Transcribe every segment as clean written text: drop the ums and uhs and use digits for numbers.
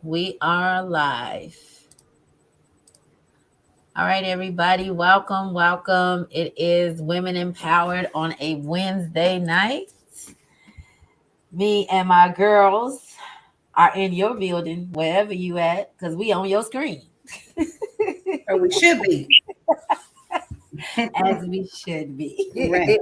We are live. All right, everybody. Welcome. Welcome. It is Women Empowered on a Wednesday night. Me and my girls are in your building, wherever you at, because we on your screen. Or we should be. As we should be. Right.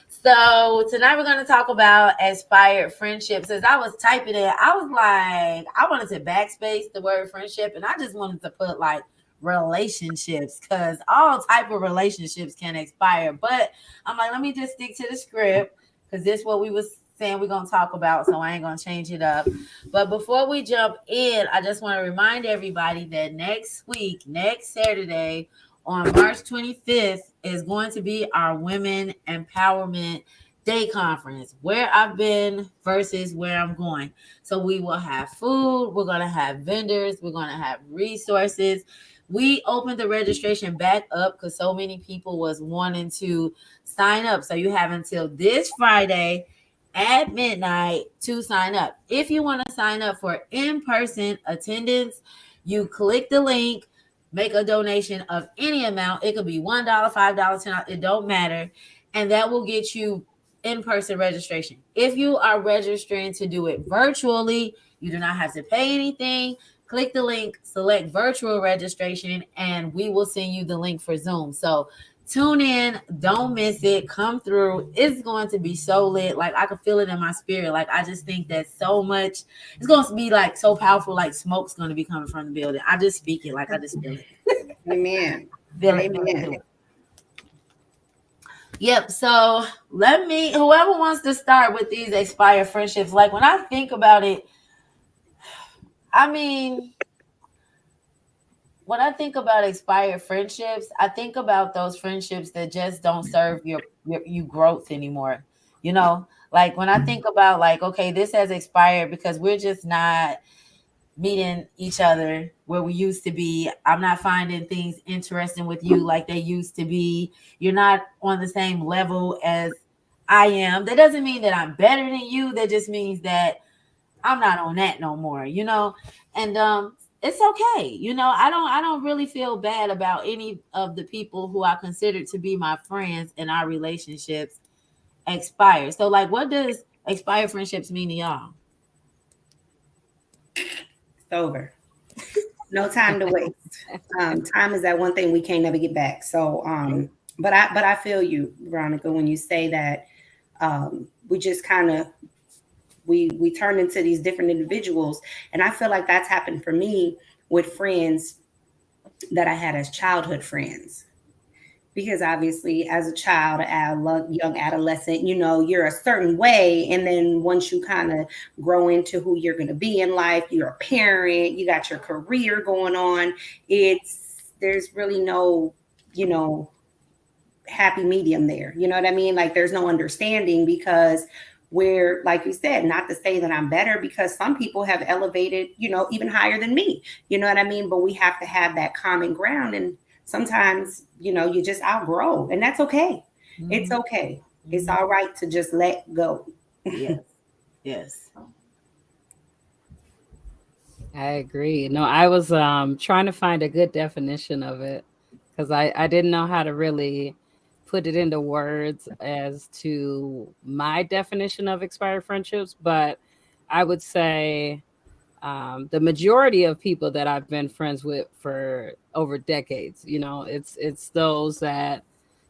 So tonight we're going to talk about expired friendships. As I was typing it, I was like, I wanted to backspace the word friendship, and I just wanted to put like relationships because all type of relationships can expire. But I'm like, let me just stick to the script because this is what we was saying we're going to talk about, so I ain't going to change it up. But before we jump in, I just want to remind everybody that next week, next Saturday, on March 25th is going to be our Women Empowerment Day Conference, where I've been versus where I'm going. So we will have food, we're going to have vendors, we're going to have resources. We opened the registration back up because so many people was wanting to sign up. So you have until this Friday at midnight to sign up. If you want to sign up for in-person attendance, you click the link, make a donation of any amount. It could be $1, $5, $10, it don't matter. And that will get you in-person registration. If you are registering to do it virtually, you do not have to pay anything. Click the link, select virtual registration, and we will send you the link for Zoom. So tune in, don't miss it, come through. It's going to be so lit. Like I can feel it in my spirit. Like I just think that so much, it's going to be like so powerful, like smoke's going to be coming from the building. I just speak it, like I just feel it. Amen. Feel it, feel it, Amen. feel it. Yep. So let me, whoever wants to start with these expired friendships, like when I think about it, I mean, when I think about expired friendships, I think about those friendships that just don't serve you growth anymore. You know, like when I think about like, okay, this has expired because we're just not meeting each other where we used to be. I'm not finding things interesting with you like they used to be. You're not on the same level as I am. That doesn't mean that I'm better than you. That just means that I'm not on that no more, you know? And it's okay. You know, I don't really feel bad about any of the people who I consider to be my friends in our relationships expire. So like what does expired friendships mean to y'all? It's over. No time to waste. Time is that one thing we can't never get back. So, but I feel you, Veronica, when you say that we just kind of we turn into these different individuals, and I feel like that's happened for me with friends that I had as childhood friends. Because obviously as a child, a young adolescent, you're a certain way, and then once you kind of grow into who you're going to be in life, you're a parent, you got your career going on, there's really no you know happy medium there. You know what I mean? Like there's no understanding, because where, like you said, not to say that I'm better, because some people have elevated, even higher than me. You know what I mean? But we have to have that common ground. And sometimes, you just outgrow, and that's okay. It's Mm-hmm. okay. It's Mm-hmm. all right to just let go. Yes. Yes. I agree. No, I was trying to find a good definition of it because I didn't know how to really put it into words as to my definition of expired friendships, but I would say the majority of people that I've been friends with for over decades, it's those that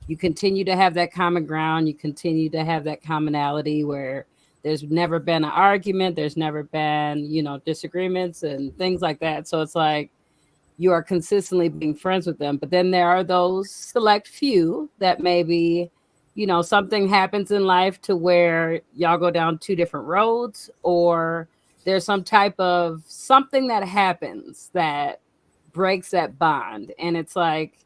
you continue to have that common ground, you continue to have that commonality where there's never been an argument, there's never been, disagreements and things like that. So it's like you are consistently being friends with them. But then there are those select few that maybe, something happens in life to where y'all go down two different roads, or there's some type of something that happens that breaks that bond. And it's like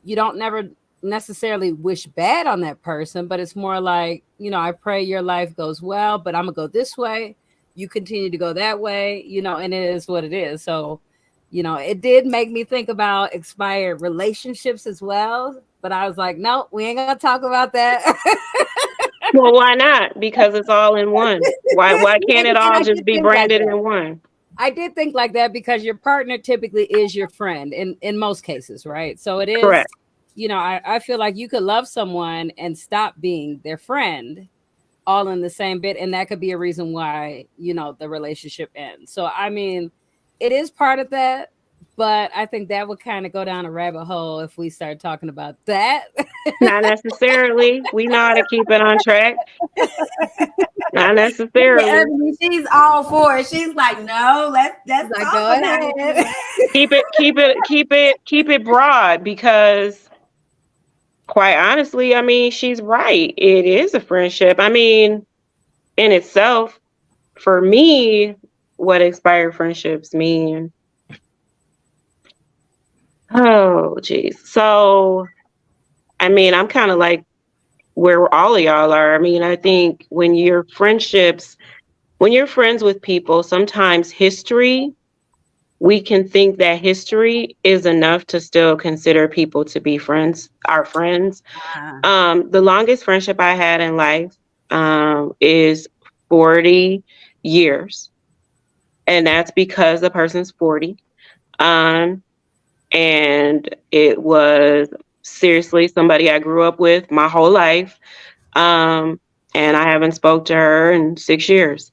you don't never necessarily wish bad on that person, but it's more like, I pray your life goes well, but I'm gonna go this way. You continue to go that way, and it is what it is. So, it did make me think about expired relationships as well. But I was like, no, we ain't gonna talk about that. Well, why not? Because it's all in one. Why can't it all just be Think like branded that. in one? I did think like that because your partner typically is your friend in most cases, right? So it is, Correct. I feel like you could love someone and stop being their friend all in the same bit, and that could be a reason why the relationship ends. So I mean, it is part of that, but I think that would kind of go down a rabbit hole if we start talking about that. Not necessarily. We know how to keep it on track. Not Yeah, necessarily. Ebony, she's all for it. She's like, no, let's Like, talk go about ahead. it. Keep it broad, because quite honestly, I mean, she's right. It is a friendship. I mean, in itself, for me, what expired friendships mean. Oh, geez. So, I mean, I'm kind of like where all of y'all are. I mean, I think when you're friends with people, sometimes we can think that history is enough to still consider people to be friends, our friends. The longest friendship I had in life is 40 years. And that's because the person's 40. And it was seriously somebody I grew up with my whole life. And I haven't spoke to her in 6 years.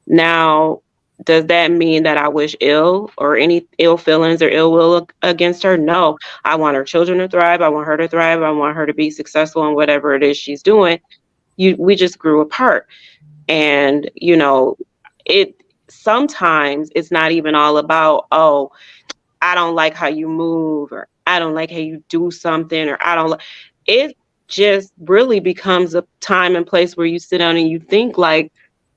Now, does that mean that I wish ill or any ill feelings or ill will against her? No. I want her children to thrive. I want her to thrive. I want her to be successful in whatever it is she's doing. We just grew apart. And, it sometimes it's not even all about, oh, I don't like how you move, or I don't like how you do something, or I don't like it. Just really becomes a time and place where you sit down and you think like,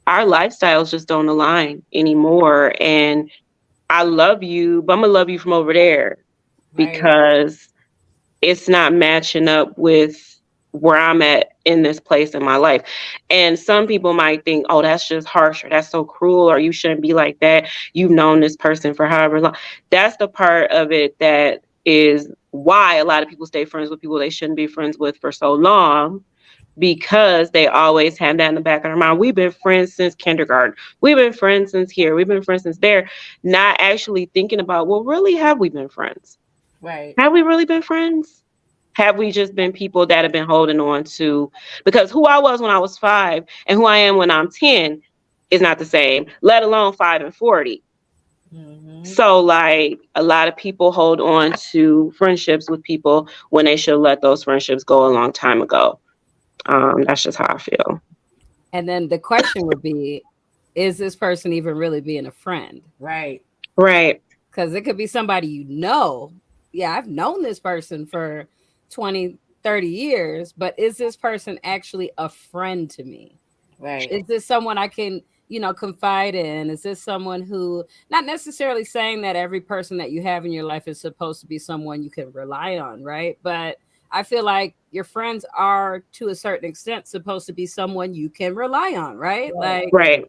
our lifestyles just don't align anymore. And I love you, but I'm gonna love you from over there because it's not matching up with where I'm at in this place in my life. And some people might think, oh, that's just harsh, or that's so cruel, or you shouldn't be like that. You've known this person for however long. That's the part of it that is why a lot of people stay friends with people they shouldn't be friends with for so long, because they always have that in the back of their mind. We've been friends since kindergarten. We've been friends since here. We've been friends since there. Not actually thinking about, well, really, have we been friends? Right. Have we really been friends? Have we just been people that have been holding on to, because who I was when I was 5 and who I am when I'm 10 is not the same, let alone 5 and 40. Mm-hmm. So like a lot of people hold on to friendships with people when they should let those friendships go a long time ago. That's just how I feel. And then the question would be, is this person even really being a friend? Right. Right. Because it could be somebody yeah, I've known this person for 20, 30 years, but is this person actually a friend to me? Right. Is this someone I can, confide in? Is this someone who, not necessarily saying that every person that you have in your life is supposed to be someone you can rely on, right? But I feel like your friends are, to a certain extent, supposed to be someone you can rely on, right? Like, Right.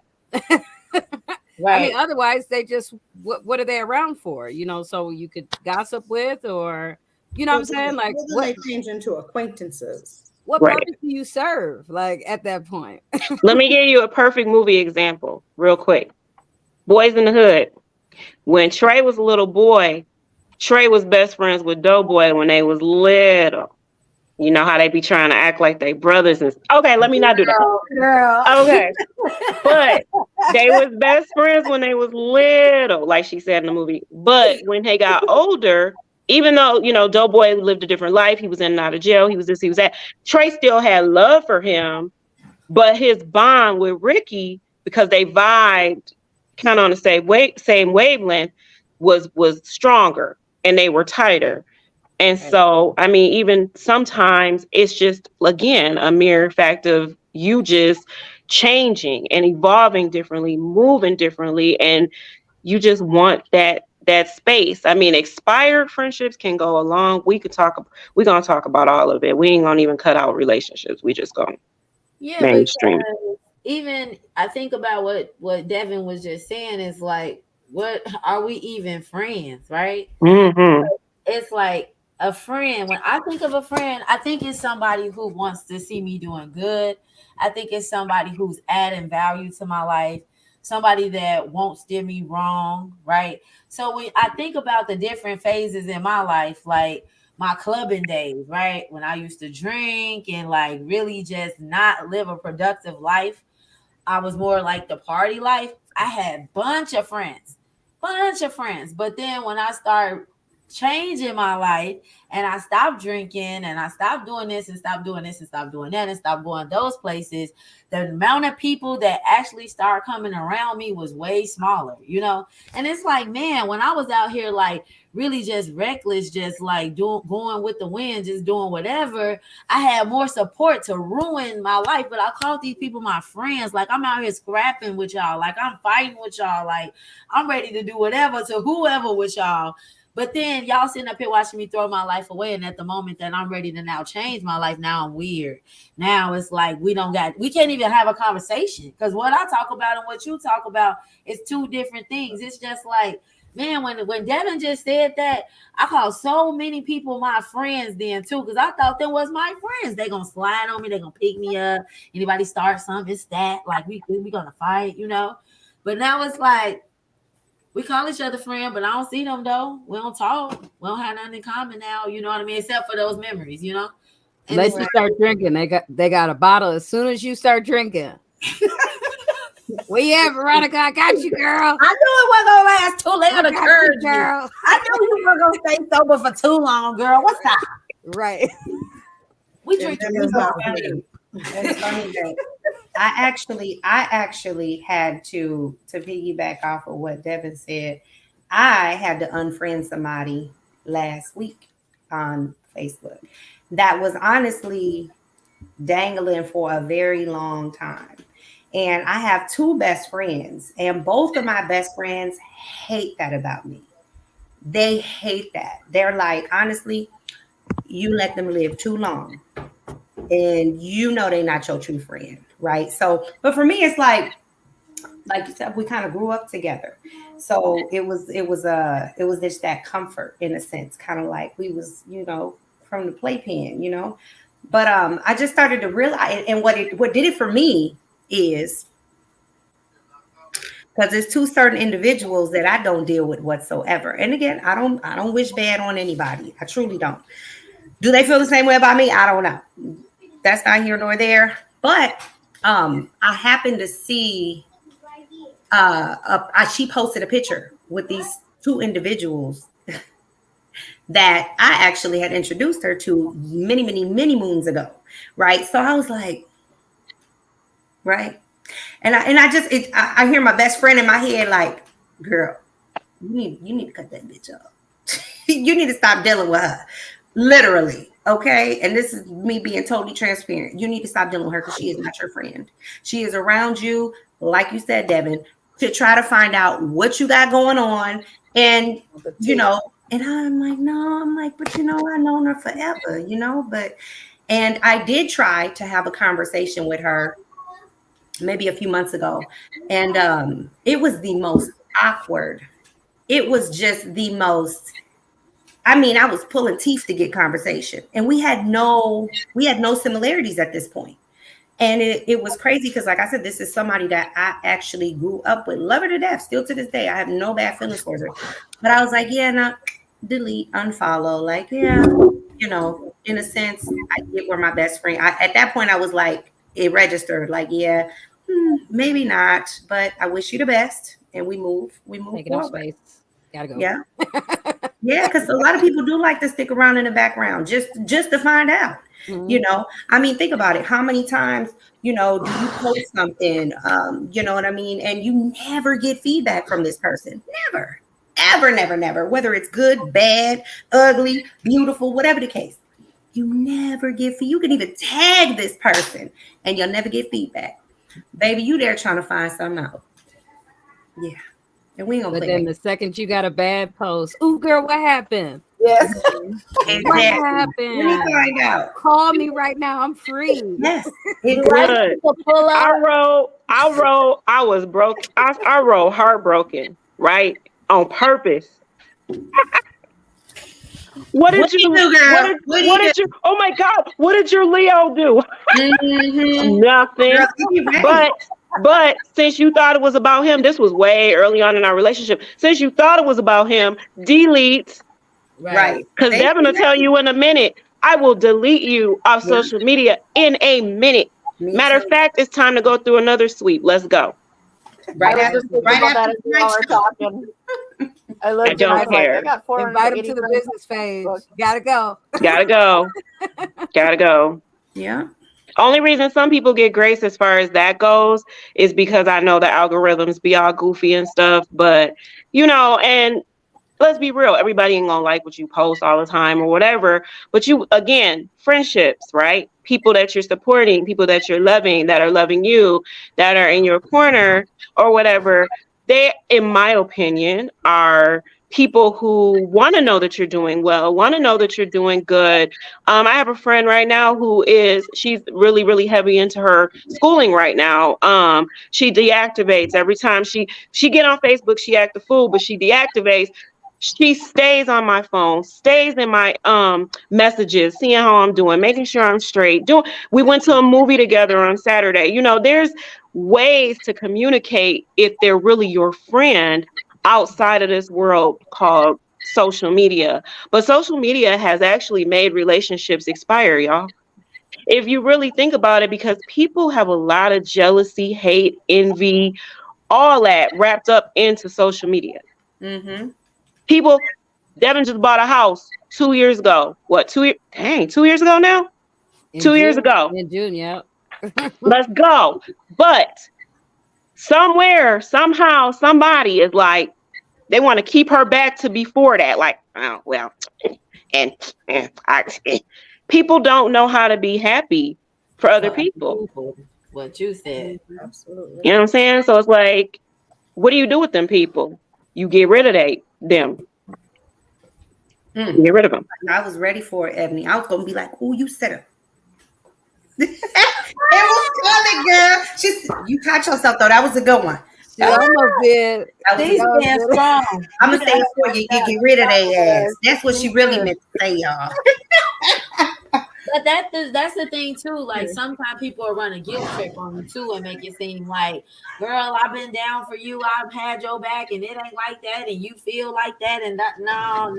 Right. I mean, otherwise they just, what are they around for? So you could gossip with, or, what I'm saying? Like, what they change into acquaintances? what Right. purpose do you serve? Like at that point? Let me give you a perfect movie example real quick. Boys in the Hood. When Trey was a little boy, Trey was best friends with Doughboy when they was little. You know how they be trying to act like they brothers and okay, let me not do that. Girl. Okay. But they was best friends when they was little, like she said in the movie. But when they got older, even though, Doughboy lived a different life, he was in and out of jail, he was this, he was that, Trey still had love for him, but his bond with Ricky, because they vibed kind of on the same wavelength, was stronger and they were tighter. And so, I mean, even sometimes it's just, again, a mere fact of you just changing and evolving differently, moving differently, and you just want that space. I mean, expired friendships can go along. We're gonna talk about all of it. We ain't gonna even cut out relationships. We just gonna mainstream. Even I think about what Devin was just saying is like, what are we even friends, right? Mm-hmm. It's like a friend. When I think of a friend, I think it's somebody who wants to see me doing good. I think it's somebody who's adding value to my life. somebody that won't steer me wrong, right? So when I think about the different phases in my life, like my clubbing days, right? When I used to drink and like really just not live a productive life, I was more like the party life. I had bunch of friends. But then when I started changing my life and I stopped drinking and I stopped doing this and stopped doing this and stopped doing that and stopped going those places, the amount of people that actually started coming around me was way smaller, you know? And it's like, man, when I was out here like really just reckless, just like going with the wind, just doing whatever, I had more support to ruin my life. But I called these people my friends. Like I'm out here scrapping with y'all, like I'm fighting with y'all, like I'm ready to do whatever to whoever with y'all. But then y'all sitting up here watching me throw my life away. And at the moment that I'm ready to now change my life, now I'm weird. Now it's like we can't even have a conversation. Because what I talk about and what you talk about is two different things. It's just like, man, when Devin just said that, I called so many people my friends then too, because I thought them was my friends. They gonna slide on me, they gonna pick me up. Anybody start something, it's that. Like we gonna fight, you know? But now it's like, we call each other friend, but I don't see them though. We don't talk. We don't have nothing in common now. You know what I mean? Except for those memories, you know. And Unless you start drinking, they got a bottle. As soon as you start drinking, where you at, Veronica? I got you, girl. I knew it wasn't gonna last too long to curve, girl. I knew you weren't gonna stay sober for too long, girl. What's that? Right. We drink. It's funny that I actually had to piggyback off of what Devin said. I had to unfriend somebody last week on Facebook that was honestly dangling for a very long time. And I have two best friends, and both of my best friends hate that about me. They hate that. They're like, honestly, you let them live too long. And you know they're not your true friend, right? So, but for me, it's like you said, we kind of grew up together. So it was just that comfort in a sense, kind of like we was, you know, from the playpen, you know. But I just started to realize, and what did it for me is because there's two certain individuals that I don't deal with whatsoever. And again, I don't wish bad on anybody. I truly don't. Do they feel the same way about me? I don't know. That's not here nor there. But I happened to see she posted a picture with these two individuals that I actually had introduced her to many, many, many moons ago. Right. So I was like, right. And I hear my best friend in my head like, girl, you need to cut that bitch up. You need to stop dealing with her. Literally. Okay. And this is me being totally transparent. You need to stop dealing with her because she is not your friend. She is around you, like you said, Devin, to try to find out what you got going on. And, you know, and I'm like, no, but you know, I've known her forever, you know, and I did try to have a conversation with her maybe a few months ago. And it was the most awkward. It was just the most, I mean, I was pulling teeth to get conversation, and we had no similarities at this point. And it was crazy because, like I said, this is somebody that I actually grew up with, love her to death, still to this day. I have no bad feelings for her. But I was like, yeah, no, delete, unfollow. Like, yeah, you know, in a sense, I get where my best friend. At that point, I was like, it registered. Like, yeah, maybe not, but I wish you the best. And we move Taking forward. up space. Gotta go. Yeah. Yeah, because a lot of people do like to stick around in the background just to find out. Mm-hmm. You know, I mean, think about it. How many times, you know, do you post something, you know what I mean? And you never get feedback from this person. Never, ever, never, never. Whether it's good, bad, ugly, beautiful, whatever the case. You never get feedback. You can even tag this person and you'll never get feedback. Baby, you there trying to find something out. Yeah. And we ain't gonna but play then the second you got a bad post, ooh, girl, what happened? Yes. Exactly. What happened? Let me find out. Call me right now. I'm free. Yes. Good. I was broke. I wrote heartbroken, right? On purpose. What did you do, girl? What did you? Oh my God! What did your Leo do? Mm-hmm. Nothing. Girl, But since you thought it was about him, this was way early on in our relationship. Since you thought it was about him, delete. Right. Because Devin will tell you in a minute, I will delete you off social media in a minute. Me Matter of too. fact, it's time to go through another sweep. Let's go. Right I was after, just thinking right about that after as y'all were talking. I looked and don't I was like, care. I got 480 Invite him to the friends. business page. Gotta go. Gotta go. Gotta go. Yeah. Only reason some people get grace as far as that goes is because I know the algorithms be all goofy and stuff. But, and let's be real, everybody ain't gonna like what you post all the time or whatever. But again, friendships, right? People that you're supporting, people that you're loving, that are loving you, that are in your corner or whatever, they, in my opinion, are people who want to know that you're doing well, want to know that you're doing good. I have a friend right now she's really, really heavy into her schooling right now. She deactivates every time she get on Facebook, she act a fool, but she deactivates. She stays on my phone, stays in my messages, seeing how I'm doing, making sure I'm straight. We went to a movie together on Saturday. There's ways to communicate if they're really your friend outside of this world called social media. But social media has actually made relationships expire, y'all. If you really think about it, because people have a lot of jealousy, hate, envy, all that wrapped up into social media. Mm-hmm. People, Devin just bought a house 2 years ago. What, 2 years? Dang, 2 years ago now? In 2 years June- ago. In June, yeah. Let's go. But somewhere, somehow, somebody is like, they want to keep her back to before that. Like, oh, well, and people don't know how to be happy for other people. What you said. Absolutely. You know what I'm saying? So it's like, what do you do with them people? You get rid of them. Get rid of them. I was ready for it, Ebony. I was gonna be like, "Oh, you said it." It was coming, girl. You caught yourself though. That was a good one. She almost did. These men strong. I'm gonna say it for you. Get rid of their ass. That's what she really meant to say, y'all. But that's the thing too. Like sometimes people are running guilt trip on you too and make it seem like, girl, I've been down for you. I've had your back, and it ain't like that, and you feel like that, and that. No,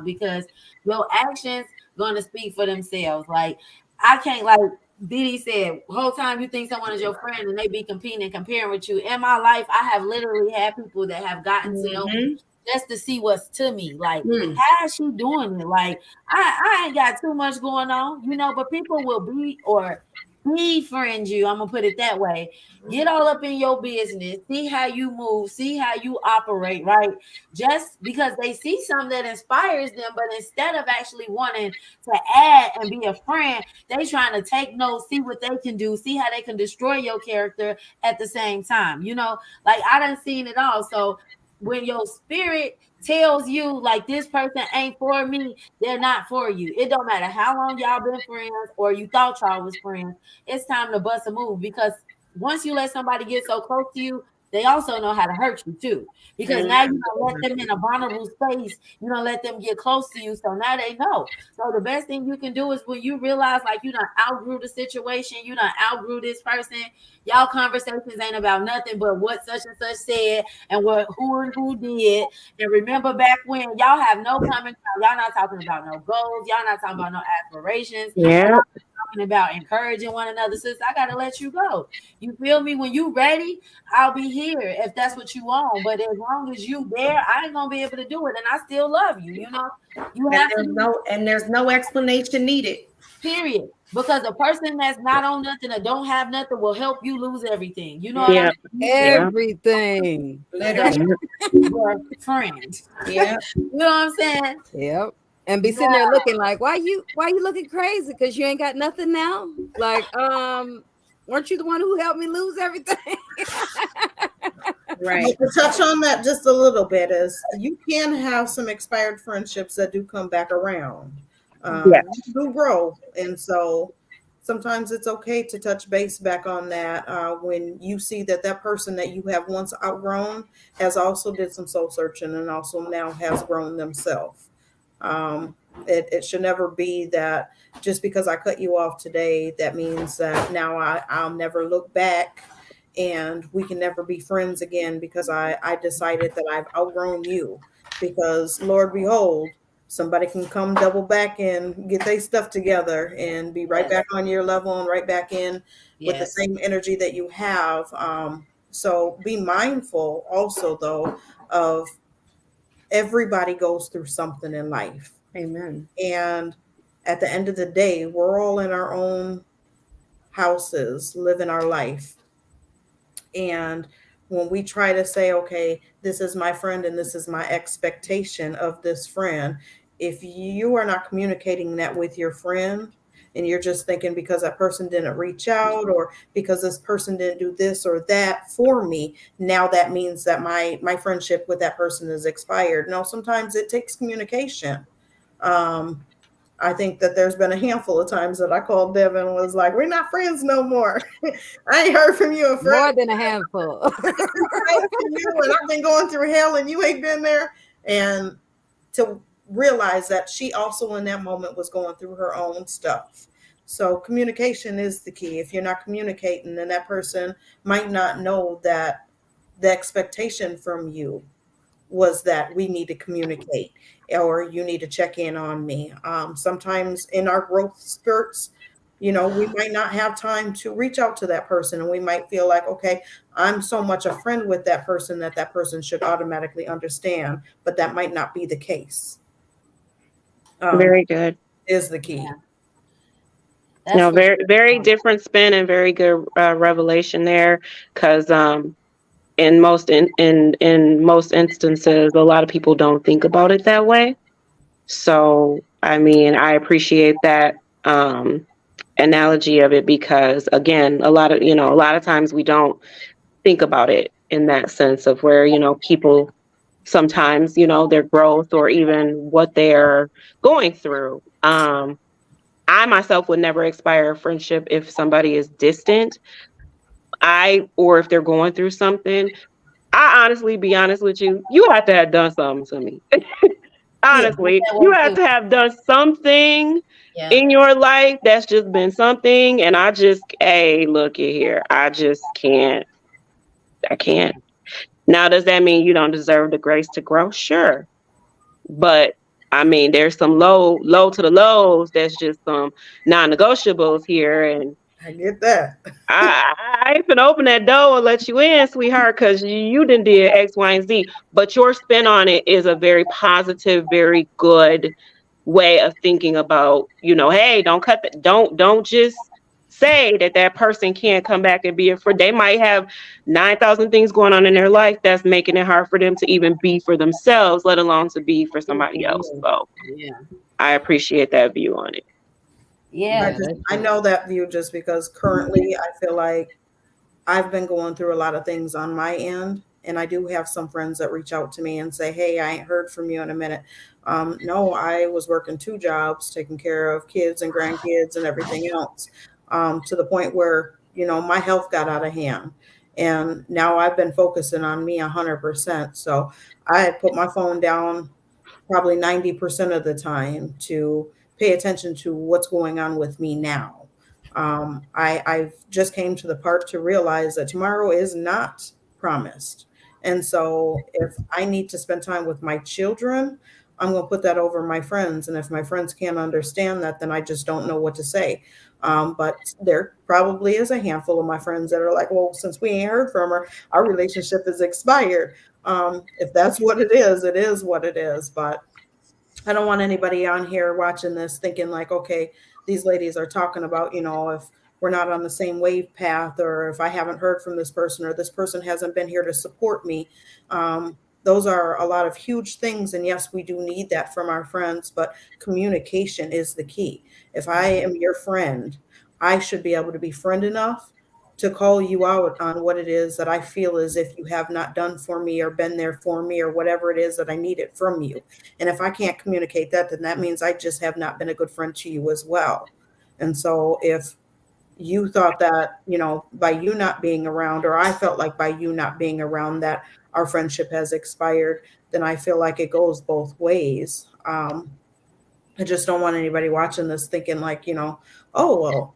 because your actions gonna speak for themselves. Like I can't, like Didi said, whole time you think someone is your friend and they be competing and comparing with you. In my life, I have literally had people that have gotten to know me just to see what's to me. Like, how is she doing it? Like, I ain't got too much going on, but people will befriend you. I'm gonna put it that way. Get all up in your business, see how you move, see how you operate, right? Just because they see something that inspires them, but instead of actually wanting to add and be a friend, they trying to take notes, see what they can do, see how they can destroy your character at the same time. Like I done seen it all. So when your spirit tells you like this person ain't for me, they're not for you. It don't matter how long y'all been friends or you thought y'all was friends. It's time to bust a move, because once you let somebody get so close to you, they also know how to hurt you too. Because now you don't let them in a vulnerable space. You don't let them get close to you. So now they know. So the best thing you can do is when you realize like you done outgrew the situation, you done outgrew this person, y'all conversations ain't about nothing but what such and such said and what who did. And remember back when y'all have no common, y'all not talking about no goals, y'all not talking about no aspirations. Yeah. About encouraging one another. Sis, I gotta let you go. You feel me? When you ready, I'll be here if that's what you want. But as long as you there, I ain't gonna be able to do it, and I still love you. You have there's no explanation needed. Period. Because a person that's not on nothing or don't have nothing will help you lose everything. Everything. Literally. Your friend. Yeah. You know what I'm saying? Yep. And be sitting there looking like, why you looking crazy? Because you ain't got nothing now. Like, weren't you the one who helped me lose everything? Right. To touch on that just a little bit, is you can have some expired friendships that do come back around. Do grow, and so sometimes it's okay to touch base back on that when you see that person that you have once outgrown has also did some soul searching and also now has grown themselves. It should never be that just because I cut you off today, that means that now I'll never look back and we can never be friends again because I decided that I've outgrown you. Because Lord behold, somebody can come double back and get their stuff together and be right Yes. back on your level and right back in with the Yes. same energy that you have. So be mindful also though of everybody goes through something in life. Amen. And at the end of the day, we're all in our own houses, living our life. And when we try to say, okay, this is my friend and this is my expectation of this friend, if you are not communicating that with your friend and you're just thinking because that person didn't reach out or because this person didn't do this or that for me, now that means that my friendship with that person is expired. No, sometimes it takes communication. Um, I think that there's been a handful of times that I called Devin and was like, we're not friends no more. I ain't heard from you in forever. More than a handful. I ain't heard from you, and I've been going through hell and you ain't been there. And to realize that she also in that moment was going through her own stuff. So communication is the key. If you're not communicating, then that person might not know that the expectation from you was that we need to communicate or you need to check in on me. Sometimes in our growth spurts, we might not have time to reach out to that person and we might feel like, okay, I'm so much a friend with that person that that person should automatically understand, but that might not be the case. Very good. Is the key. That's No, what- very, very different spin and very good revelation there. Because in most instances, a lot of people don't think about it that way. So, I mean, I appreciate that analogy of it because, again, a lot of times we don't think about it in that sense of where people sometimes their growth or even what they're going through. I myself would never expire a friendship if somebody is distant. Or if they're going through something. I honestly, be honest with you, you have to have done something to me. Honestly, you have to have done something in your life that's just been something. And hey, look at here. I just can't. I can't. Now, does that mean you don't deserve the grace to grow? Sure. But I mean, there's some low to the lows. That's just some non-negotiables here. And I get that. I ain't finna open that door and let you in, sweetheart, because you done did X, Y, and Z. But your spin on it is a very positive, very good way of thinking about, hey, don't just say that person can't come back and be a friend. They might have 9,000 things going on in their life that's making it hard for them to even be for themselves, let alone to be for somebody else. So I appreciate that view on it. Yeah. I know that view just because currently I feel like I've been going through a lot of things on my end. And I do have some friends that reach out to me and say, hey, I ain't heard from you in a minute. No, I was working 2 jobs, taking care of kids and grandkids and everything else, to the point where, my health got out of hand. And now I've been focusing on me 100%. So I had put my phone down probably 90% of the time to pay attention to what's going on with me now. I've just came to the part to realize that tomorrow is not promised. And so if I need to spend time with my children, I'm going to put that over my friends. And if my friends can't understand that, then I just don't know what to say. But there probably is a handful of my friends that are like, well, since we ain't heard from her, our relationship is expired. If that's what it is what it is. But I don't want anybody on here watching this thinking like, okay, these ladies are talking about, if we're not on the same wave path, or if I haven't heard from this person, or this person hasn't been here to support me. Those are a lot of huge things. And yes, we do need that from our friends, but communication is the key. If I am your friend, I should be able to be friend enough to call you out on what it is that I feel as if you have not done for me or been there for me or whatever it is that I needed from you. And if I can't communicate that, then that means I just have not been a good friend to you as well. And so if you thought that, by you not being around, or I felt like by you not being around that our friendship has expired, then I feel like it goes both ways. I just don't want anybody watching this thinking like, oh, well,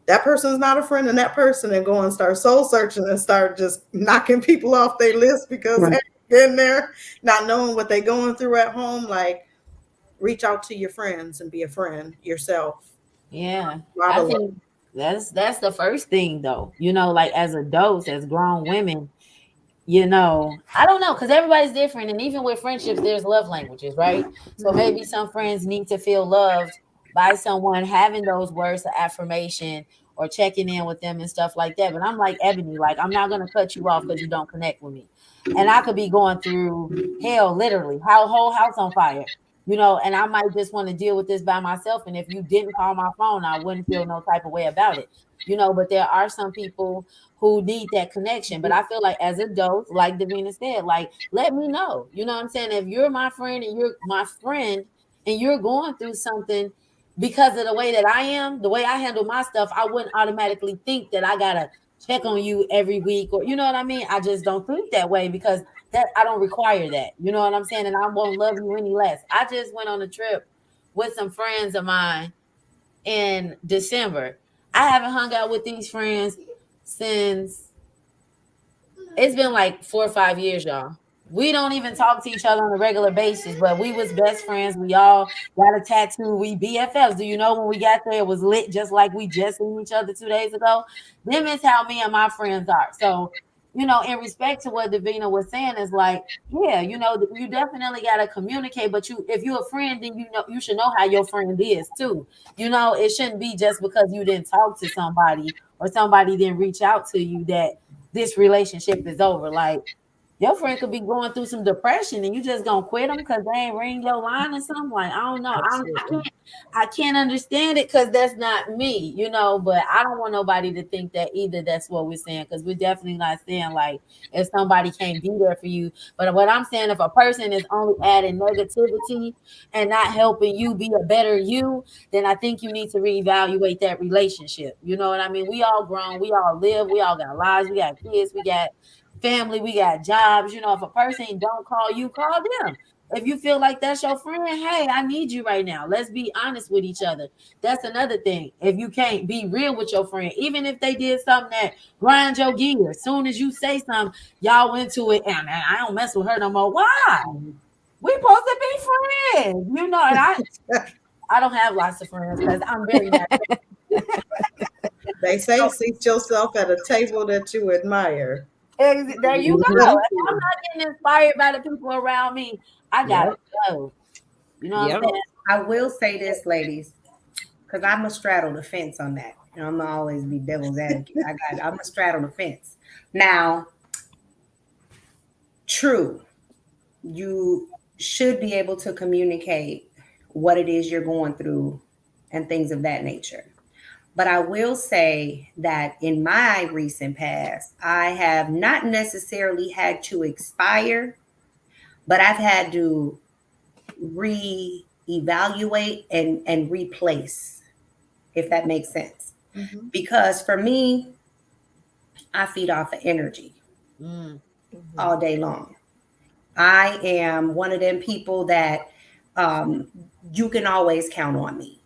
that person's not a friend, and that person, and go and start soul searching and start just knocking people off their list because Right. they've been there, not knowing what they're going through at home. Like, reach out to your friends and be a friend yourself. Yeah, I Model it. think that's the first thing though. You know, like as adults, as grown women, you know, I don't know, because everybody's different, and even with friendships, there's love languages, right? So maybe some friends need to feel loved by someone having those words of affirmation or checking in with them and stuff like that. But I'm like Ebony, like I'm not gonna cut you off because you don't connect with me, and I could be going through hell, literally, whole house on fire, you know, and I might just want to deal with this by myself. And if you didn't call my phone, I wouldn't feel no type of way about it, you know. But there are some people who need that connection. But I feel like as adults, like Davina said, like, let me know. You know what I'm saying? If you're my friend and you're my friend and you're going through something because of the way that I am, the way I handle my stuff, I wouldn't automatically think that I gotta check on you every week, or you know what I mean? I just don't think that way because that I don't require that. You know what I'm saying? And I won't love you any less. I just went on a trip with some friends of mine in December. I haven't hung out with these friends since it's been like 4 or 5 years, y'all. We don't even talk to each other on a regular basis, but we was best friends. We all got a tattoo. We BFFs. Do you know when we got there, it was lit just like we just seen each other 2 days ago? Them is how me and my friends are. So, you know, in respect to what Davina was saying, is like, yeah, you know, you definitely got to communicate. But if you're a friend, then you know you should know how your friend is too. You know, it shouldn't be just because you didn't talk to somebody or somebody didn't reach out to you that this relationship is over. Like, your friend could be going through some depression and you just gonna quit them because they ain't ring your line or something. Like, I don't know. I can't understand it because that's not me, you know. But I don't want nobody to think that either. That's what we're saying, because we're definitely not saying like if somebody can't be there for you. But what I'm saying, if a person is only adding negativity and not helping you be a better you, then I think you need to reevaluate that relationship. You know what I mean? We all grown, we all live, we all got lives, we got kids, we got family, we got jobs. You know, if a person don't call you, call them. If you feel like that's your friend, hey, I need you right now. Let's be honest with each other. That's another thing. If you can't be real with your friend, even if they did something that grind your gear, as soon as you say something, y'all went to it, and man, I don't mess with her no more. Why? We supposed to be friends, you know. And I don't have lots of friends because I'm very not. They say seat yourself at a table that you admire. There you go. If I'm not getting inspired by the people around me, I gotta go. You know what I'm saying? I will say this, ladies, because I'm gonna straddle the fence on that. You know, I'm gonna always be devil's advocate. I'm gonna straddle the fence. Now, true, you should be able to communicate what it is you're going through and things of that nature. But I will say that in my recent past, I have not necessarily had to expire, but I've had to reevaluate and replace, if that makes sense. Mm-hmm. Because for me, I feed off of energy all day long. I am one of them people that you can always count on me,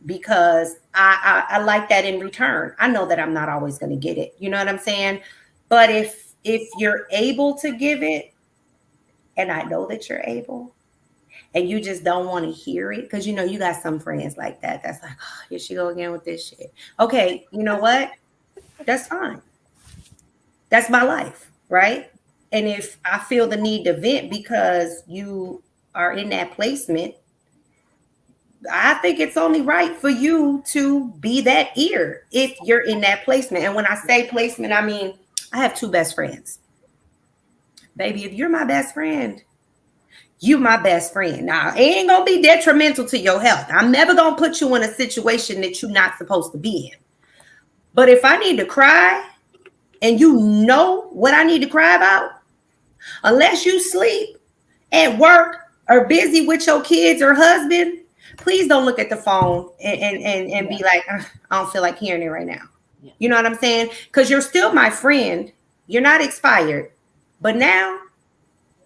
because I like that in return. I know that I'm not always going to get it. You know what I'm saying? But if you're able to give it, and I know that you're able, and you just don't want to hear it, because, you know, you got some friends like that. That's like, oh, here she go again with this shit. Okay, you know what? That's fine. That's my life, right? And if I feel the need to vent because you are in that placement, I think it's only right for you to be that ear if you're in that placement. And when I say placement, I mean, I have 2 best friends. Baby, if you're my best friend, you my best friend. Now, it ain't going to be detrimental to your health. I'm never going to put you in a situation that you're not supposed to be in. But if I need to cry and you know what I need to cry about, unless you sleep, at work, or busy with your kids or husband, please don't look at the phone and be like, I don't feel like hearing it right now. Yeah. You know what I'm saying? Because you're still my friend. You're not expired. But now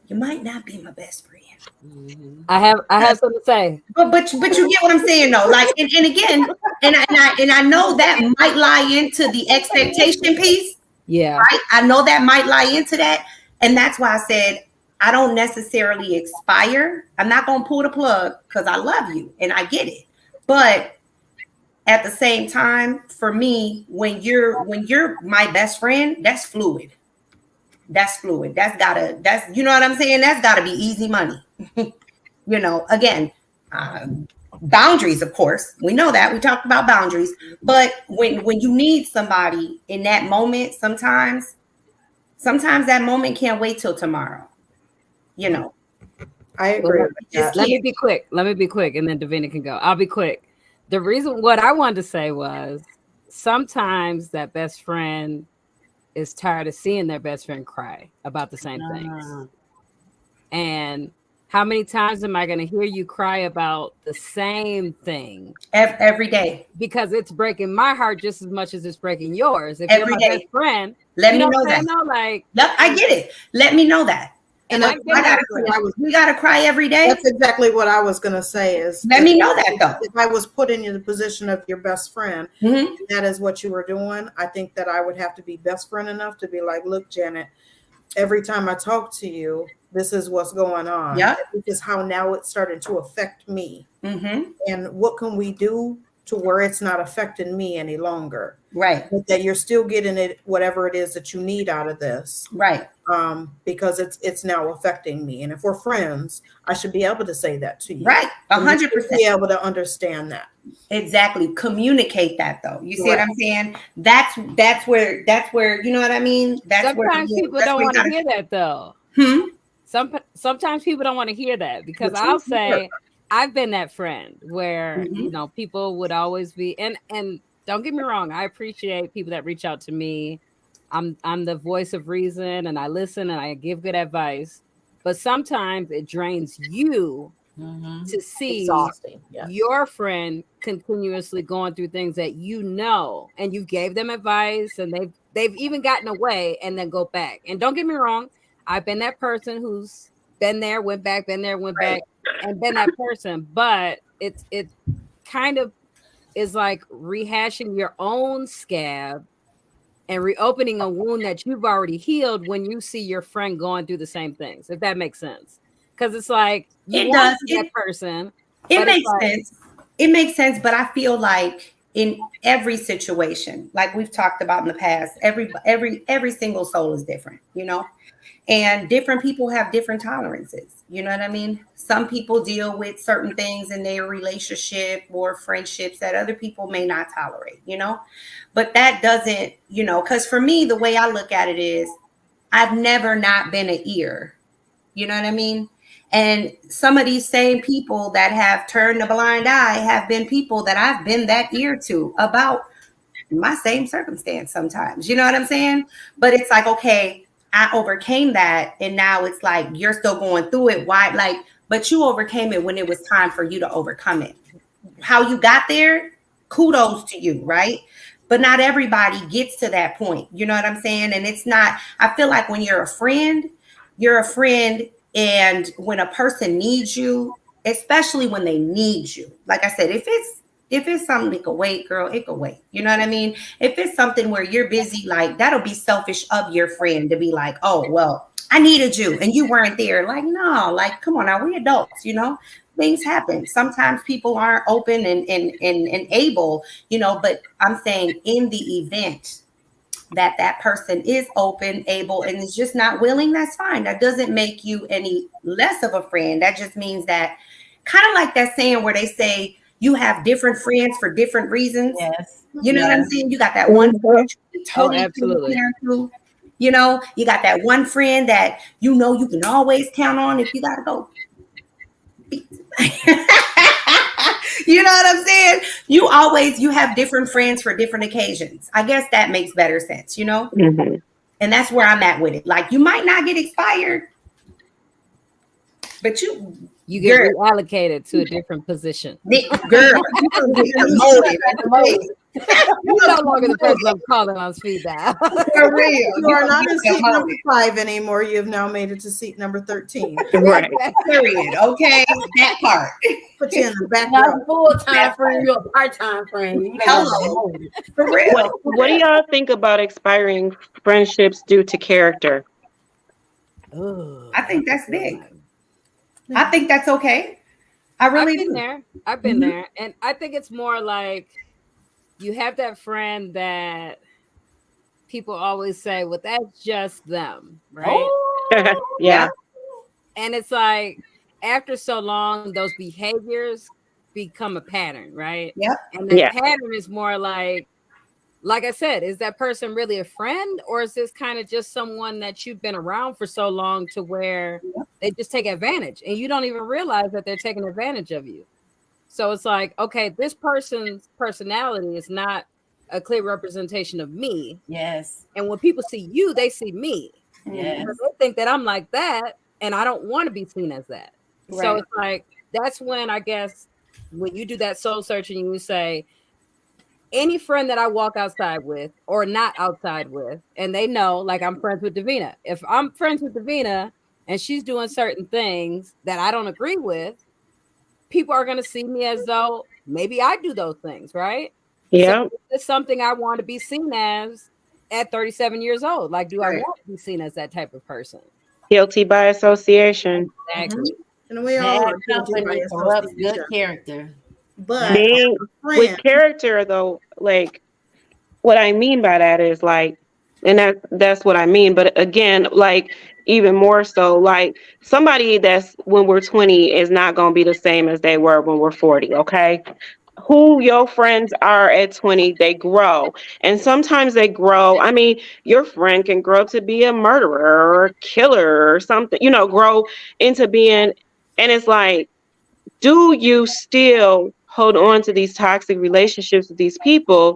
you might not be my best friend. Mm-hmm. I have something to say. But you get what I'm saying though. Like, and and I know that might lie into the expectation piece. Yeah. Right? I know that might lie into that. And that's why I said I don't necessarily expire. I'm not going to pull the plug because I love you and I get it. But at the same time, for me, when you're my best friend, that's fluid. That's fluid. That's you know what I'm saying? That's gotta be easy money. You know, again, boundaries, of course. We know that. We talked about boundaries. But when you need somebody in that moment, sometimes that moment can't wait till tomorrow. You know. I agree. Let me be quick, and then Davina can go. I'll be quick. The reason what I wanted to say was sometimes that best friend is tired of seeing their best friend cry about the same things. And how many times am I going to hear you cry about the same thing every day? Because it's breaking my heart just as much as it's breaking yours. If every you're my best friend, let me know that. Like, yep, I get it. Let me know that. And we gotta cry every day. That's exactly what I was gonna say. Is let me know that though. If I was put in the position of your best friend, that is what you were doing. I think that I would have to be best friend enough to be like, look, Janet, every time I talk to you, this is what's going on. Yeah, this is how now it's starting to affect me. And what can we do to where it's not affecting me any longer? Right. But that you're still getting it, whatever it is that you need out of this. Right. Because it's now affecting me. And if we're friends, I should be able to say that to you. Right. 100%. Be able to understand that. Exactly. Communicate that though. You see what I'm saying? That's where, you know what I mean? Sometimes people don't want to hear that though. Sometimes people don't want to hear that because I'll say, I've been that friend where, you know, people would always be, and don't get me wrong, I appreciate people that reach out to me. I'm the voice of reason and I listen and I give good advice, but sometimes it drains you to see your friend continuously going through things that you know, and you gave them advice and they've even gotten away and then go back. And don't get me wrong, I've been that person who's been there, went back, been there, went back, and been that person. But it kind of is like rehashing your own scab and reopening a wound that you've already healed when you see your friend going through the same things, if that makes sense. Because it's like you want to be that person. It makes sense. It makes sense, but I feel like in every situation, like we've talked about in the past, every single soul is different, you know? And different people have different tolerances. You know what I mean? Some people deal with certain things in their relationship or friendships that other people may not tolerate, you know? But that doesn't, you know, because for me, the way I look at it is I've never not been an ear. You know what I mean? And some of these same people that have turned a blind eye have been people that I've been that ear to about my same circumstance sometimes. You know what I'm saying? But it's like, okay, I overcame that. And now it's like, you're still going through it. Why? Like, but you overcame it when it was time for you to overcome it. How you got there, kudos to you, right? But not everybody gets to that point. You know what I'm saying? And it's not, I feel like when you're a friend. And when a person needs you, especially when they need you, like I said, if it's something that could wait, girl, it could wait. You know what I mean? If it's something where you're busy, like that'll be selfish of your friend to be like, oh, well, I needed you and you weren't there. Like, no, like, come on now, we adults, you know, things happen. Sometimes people aren't open and able, you know, but I'm saying in the event that person is open, able, and is just not willing, that's fine. That doesn't make you any less of a friend. That just means that kind of like that saying where they say, you have different friends for different reasons. Yes. You know what I'm saying? You got that one friend you totally absolutely. to, you know, you got that one friend that you know you can always count on if you gotta go. You know what I'm saying? You have different friends for different occasions. I guess that makes better sense, you know? And that's where I'm at with it. Like you might not get expired, but you get reallocated to a different position. Girl, You're no longer the person I'm calling on speed dial. For real. You are not in seat number Period. 5 anymore. You have now made it to seat number 13. Right. Okay, that part. Put you in the back Not row. a full-time friend, you're a part-time friend. You don't Hello. know. For real. What do y'all think about expiring friendships due to character? Ooh. I think that's big. I think that's okay. I really I've been do. there. I've been Mhm. there. And I think it's more like you have that friend that people always say, well, that's just them, right? Yeah. And it's like after so long, those behaviors become a pattern, right? Yep. And that Yeah. pattern is more like I said, is that person really a friend, or is this kind of just someone that you've been around for so long to where they just take advantage and you don't even realize that they're taking advantage of you? So it's like, okay, this person's personality is not a clear representation of me. Yes. And when people see you, they see me. Yes. Because they think that I'm like that, and I don't want to be seen as that. So Right. it's like, that's when I guess when you do that soul searching, you say, any friend that I walk outside with or not outside with, and they know, like I'm friends with Davina. If I'm friends with Davina and she's doing certain things that I don't agree with, people are going to see me as though maybe I do those things, right? Yeah. So it's something I want to be seen as at 37 years old. Like, do I Right. want to be seen as that type of person? Guilty by association. Exactly. And we all Bad are guilty by company corrupts good association. character. But Being friend, with character though, like what I mean by that is like, and that's what I mean. But again, like even more so, like somebody that's when we're 20 is not gonna be the same as they were when we're 40, okay? Who your friends are at 20, they grow. And sometimes they grow. I mean, your friend can grow to be a murderer or a killer or something, grow into being, and it's like, do you still hold on to these toxic relationships with these people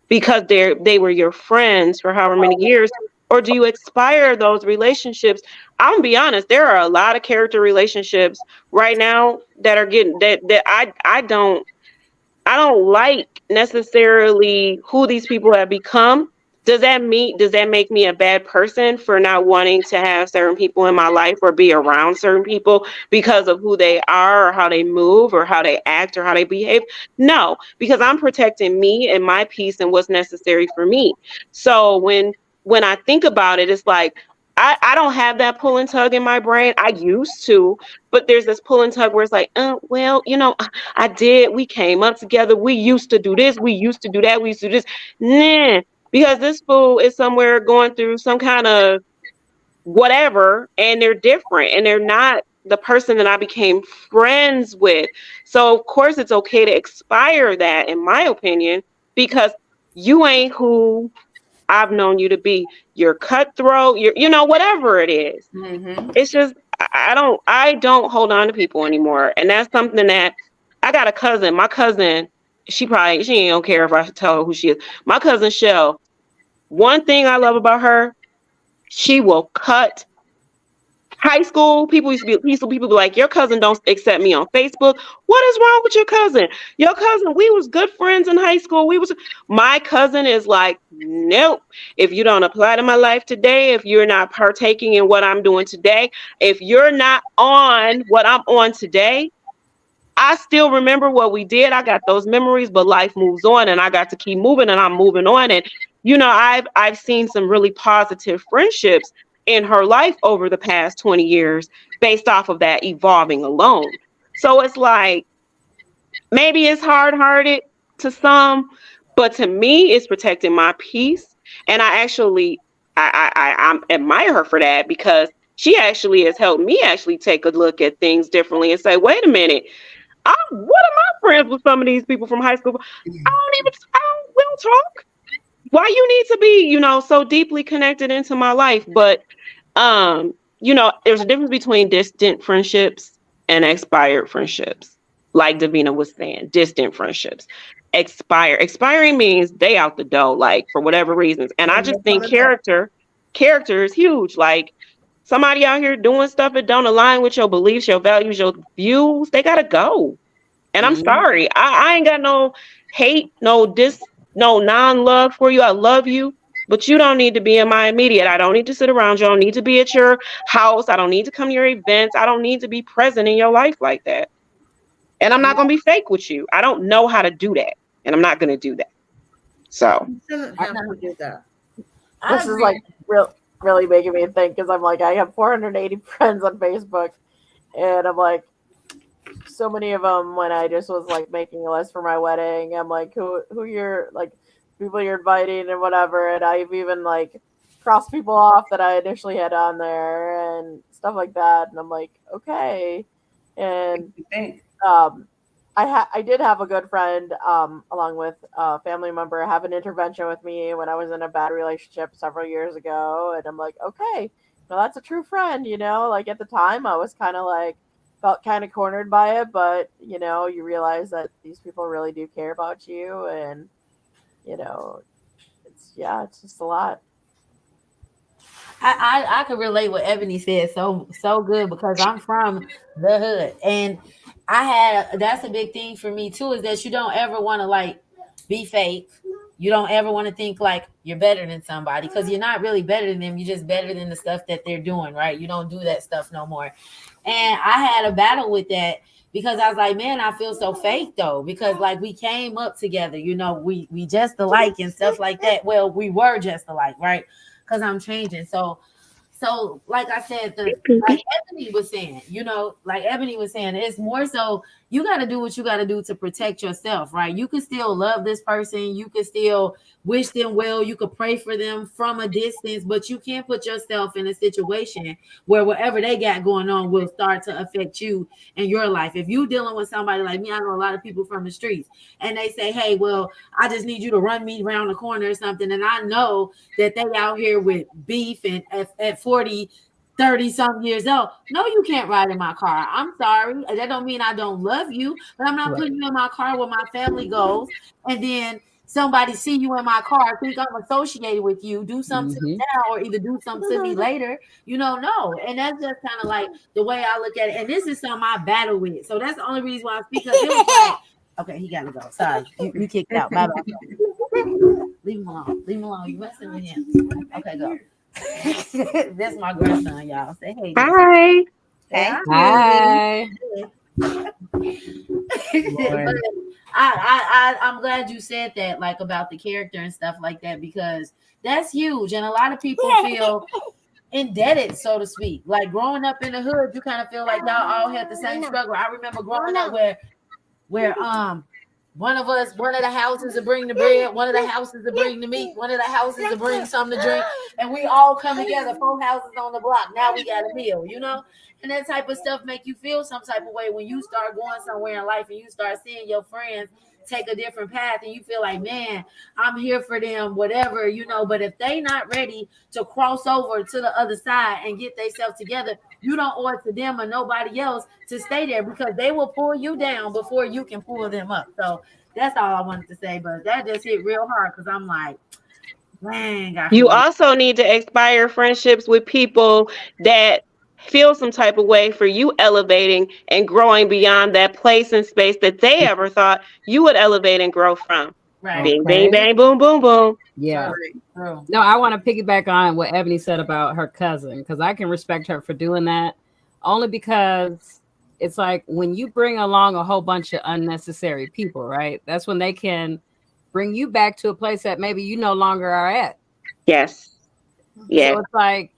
because they were your friends for however many years, or do you expire those relationships? I'm gonna be honest, there are a lot of character relationships right now that are getting that I don't like necessarily who these people have become. Does that make me a bad person for not wanting to have certain people in my life or be around certain people because of who they are or how they move or how they act or how they behave? No, because I'm protecting me and my peace and what's necessary for me. So when I think about it, it's like I don't have that pull and tug in my brain. I used to, but there's this pull and tug where it's like, well, we came up together. We used to do this. We used to do that. We used to do this. Nah, because this fool is somewhere going through some kind of whatever, and they're different and they're not the person that I became friends with. So of course it's okay to expire that, in my opinion, because you ain't who I've known you to be. You're cutthroat, whatever it is. Mm-hmm. It's just I don't hold on to people anymore. And that's something that I got a cousin. My cousin, she ain't don't care if I tell her who she is. My cousin Shell. One thing I love about her, she will cut high school. People people be like, your cousin don't accept me on Facebook. What is wrong with your cousin? Your cousin, we was good friends in high school. My cousin is like, nope. If you don't apply to my life today, if you're not partaking in what I'm doing today, if you're not on what I'm on today, I still remember what we did. I got those memories, but life moves on and I got to keep moving and I'm moving on. And, I've seen some really positive friendships in her life over the past 20 years based off of that evolving alone. So it's like, maybe it's hard-hearted to some, but to me, it's protecting my peace. And I actually, I admire her for that, because she actually has helped me actually take a look at things differently and say, wait a minute, what am I friends with some of these people from high school? We don't talk. Why you need to be, so deeply connected into my life? But, there's a difference between distant friendships and expired friendships. Like Davina was saying, distant friendships. Expiring means they out the door, like for whatever reasons. And I just think character is huge. Like, somebody out here doing stuff that don't align with your beliefs, your values, your views, they gotta go. And I'm sorry, I ain't got no hate, no no non-love for you. I love you, but you don't need to be in my immediate. I don't need to sit around you. I don't need to be at your house. I don't need to come to your events. I don't need to be present in your life like that. And I'm not going to be fake with you. I don't know how to do that, and I'm not going to do that. So You shouldn't have to do that. I This is agree. like really making me think because I'm like, I have 480 friends on Facebook, and I'm like, so many of them when I just was like making a list for my wedding, I'm like, who you're like, people you're inviting and whatever, and I've even like crossed people off that I initially had on there and stuff like that, and I'm like, okay, and You think? I did have a good friend, along with a family member, have an intervention with me when I was in a bad relationship several years ago, and I'm like, okay, well, that's a true friend, you know. Like at the time, I was kind of like felt kind of cornered by it, but you know, you realize that these people really do care about you, and you know, it's just a lot. I could relate what Ebony said so good because I'm from the hood, and that's a big thing for me too, is that you don't ever want to like be fake. You don't ever want to think like you're better than somebody, because you're not really better than them. You're just better than the stuff that they're doing, right? You don't do that stuff no more. And I had a battle with that because I was like, man, I feel so fake though, because like we came up together, you know, we just alike and stuff like that. Well, we were just alike, right? Because I'm changing. So like I said, like Ebony was saying, you know, like Ebony was saying, it's more so you got to do what you got to do to protect yourself, right? You can still love this person, you can still wish them well, you could pray for them from a distance, but you can't put yourself in a situation where whatever they got going on will start to affect you in your life. If you dealing with somebody like me, I know a lot of people from the streets, and they say, hey, well, I just need you to run me around the corner or something, and I know that they out here with beef and at 40, 30 some years old. No, you can't ride in my car. I'm sorry. That don't mean I don't love you, but I'm not Right. putting you in my car where my family goes. And then somebody see you in my car, think I'm associated with you, do something to me now, or either do something to me later. You know, no. And that's just kind of like the way I look at it. And this is something I battle with. So that's the only reason why I speak. Because it was like, okay, he gotta go. Sorry, you kicked out. Bye bye. Leave him alone. Leave him alone. You messing with him. Okay, go. That's my grandson, y'all. Say hey. hi. Say Hi. But I'm glad you said that, like about the character and stuff like that, because that's huge. And a lot of people feel indebted, so to speak. Like growing up in the hood, you kind of feel like y'all all had the same struggle. I remember growing up where one of the houses to bring the bread, one of the houses to bring the meat, one of the houses to bring something to drink, and we all come together, 4 houses on the block. Now we got a meal, you know? And that type of stuff make you feel some type of way when you start going somewhere in life and you start seeing your friends take a different path, and you feel like, man, I'm here for them, whatever, you know. But if they not ready to cross over to the other side and get themselves together, you don't owe it to them or nobody else to stay there, because they will pull you down before you can pull them up. So that's all I wanted to say. But that just hit real hard because I'm like, dang. You also need to expire friendships with people that feel some type of way for you elevating and growing beyond that place and space that they ever thought you would elevate and grow from. Right. Bing, bang, bang, boom, boom, boom. Yeah. True. No, I want to piggyback on what Ebony said about her cousin, because I can respect her for doing that, only because it's like when you bring along a whole bunch of unnecessary people, right? That's when they can bring you back to a place that maybe you no longer are at. Yes. Yeah. So it's like,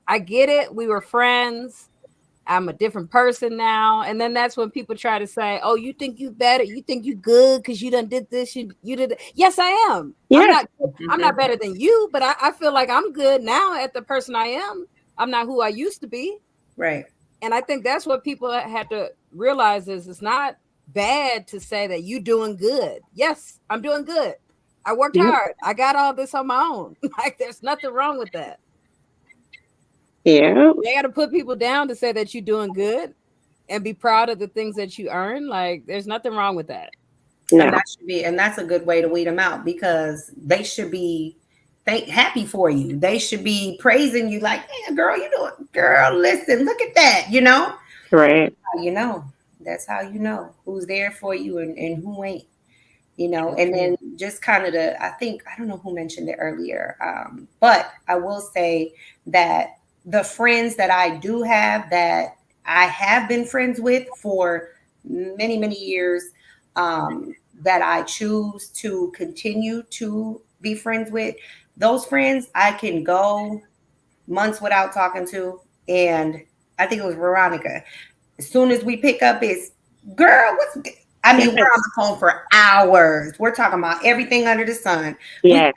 I get it. We were friends. I'm a different person now. And then that's when people try to say, oh, you think you better? You think you good because you done did this? You did it. Yes, I am. Yeah. I'm not better than you, but I feel like I'm good now at the person I am. I'm not who I used to be. Right. And I think that's what people had to realize is it's not bad to say that you doing good. Yes, I'm doing good. I worked hard. I got all this on my own. Like there's nothing wrong with that. Yeah. They got to put people down to say that you're doing good and be proud of the things that you earn. Like there's nothing wrong with that. No. And that's a good way to weed them out, because they should be happy for you. They should be praising you like, hey, girl, you know it. Girl, listen, look at that, you know? Right. You know, that's how you know who's there for you and who ain't. you know, and then just kind of I don't know who mentioned it earlier, but I will say that the friends that I do have that I have been friends with for many, many years, that I choose to continue to be friends with, those friends I can go months without talking to. And I think it was Veronica. As soon as we pick up, it's girl, we're on the phone for hours. We're talking about everything under the sun. Yeah.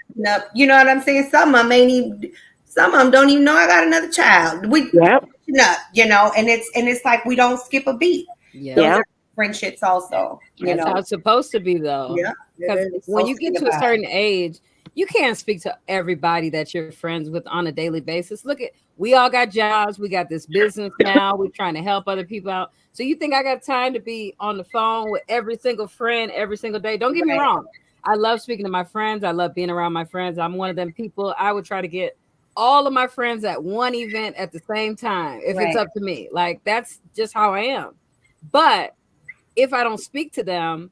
You know what I'm saying? Some of them don't even know I got another child. You know, and it's like we don't skip a beat. Yeah. Those are friendships also. That's how it's supposed to be, though. Yeah. Because when you get to a certain age, you can't speak to everybody that you're friends with on a daily basis. Look, we all got jobs. We got this business now. We're trying to help other people out. So you think I got time to be on the phone with every single friend every single day? Don't get me wrong. I love speaking to my friends. I love being around my friends. I'm one of them people. I would try to get all of my friends at one event at the same time if it's up to me. Like, that's just how I am. But if I don't speak to them,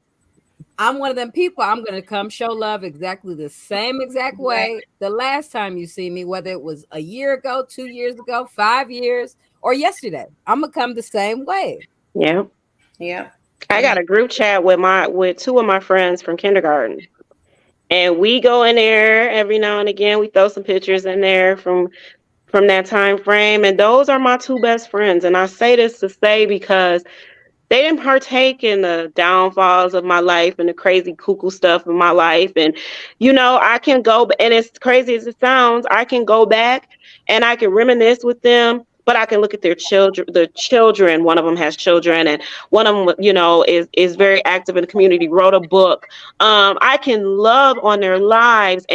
I'm one of them people. I'm going to come show love exactly the same exact way the last time you see me, whether it was a year ago, 2 years ago, 5 years, or yesterday. I'm going to come the same way. Yeah. Yeah. I got a group chat with two of my friends from kindergarten. And we go in there every now and again. We throw some pictures in there from that time frame. And those are my two best friends. And I say this to say because they didn't partake in the downfalls of my life and the crazy cuckoo stuff in my life. And, you know, I can go, and as crazy as it sounds, I can go back and I can reminisce with them, but I can look at their children. One of them has children, and one of them, you know, is very active in the community, wrote a book. I can love on their lives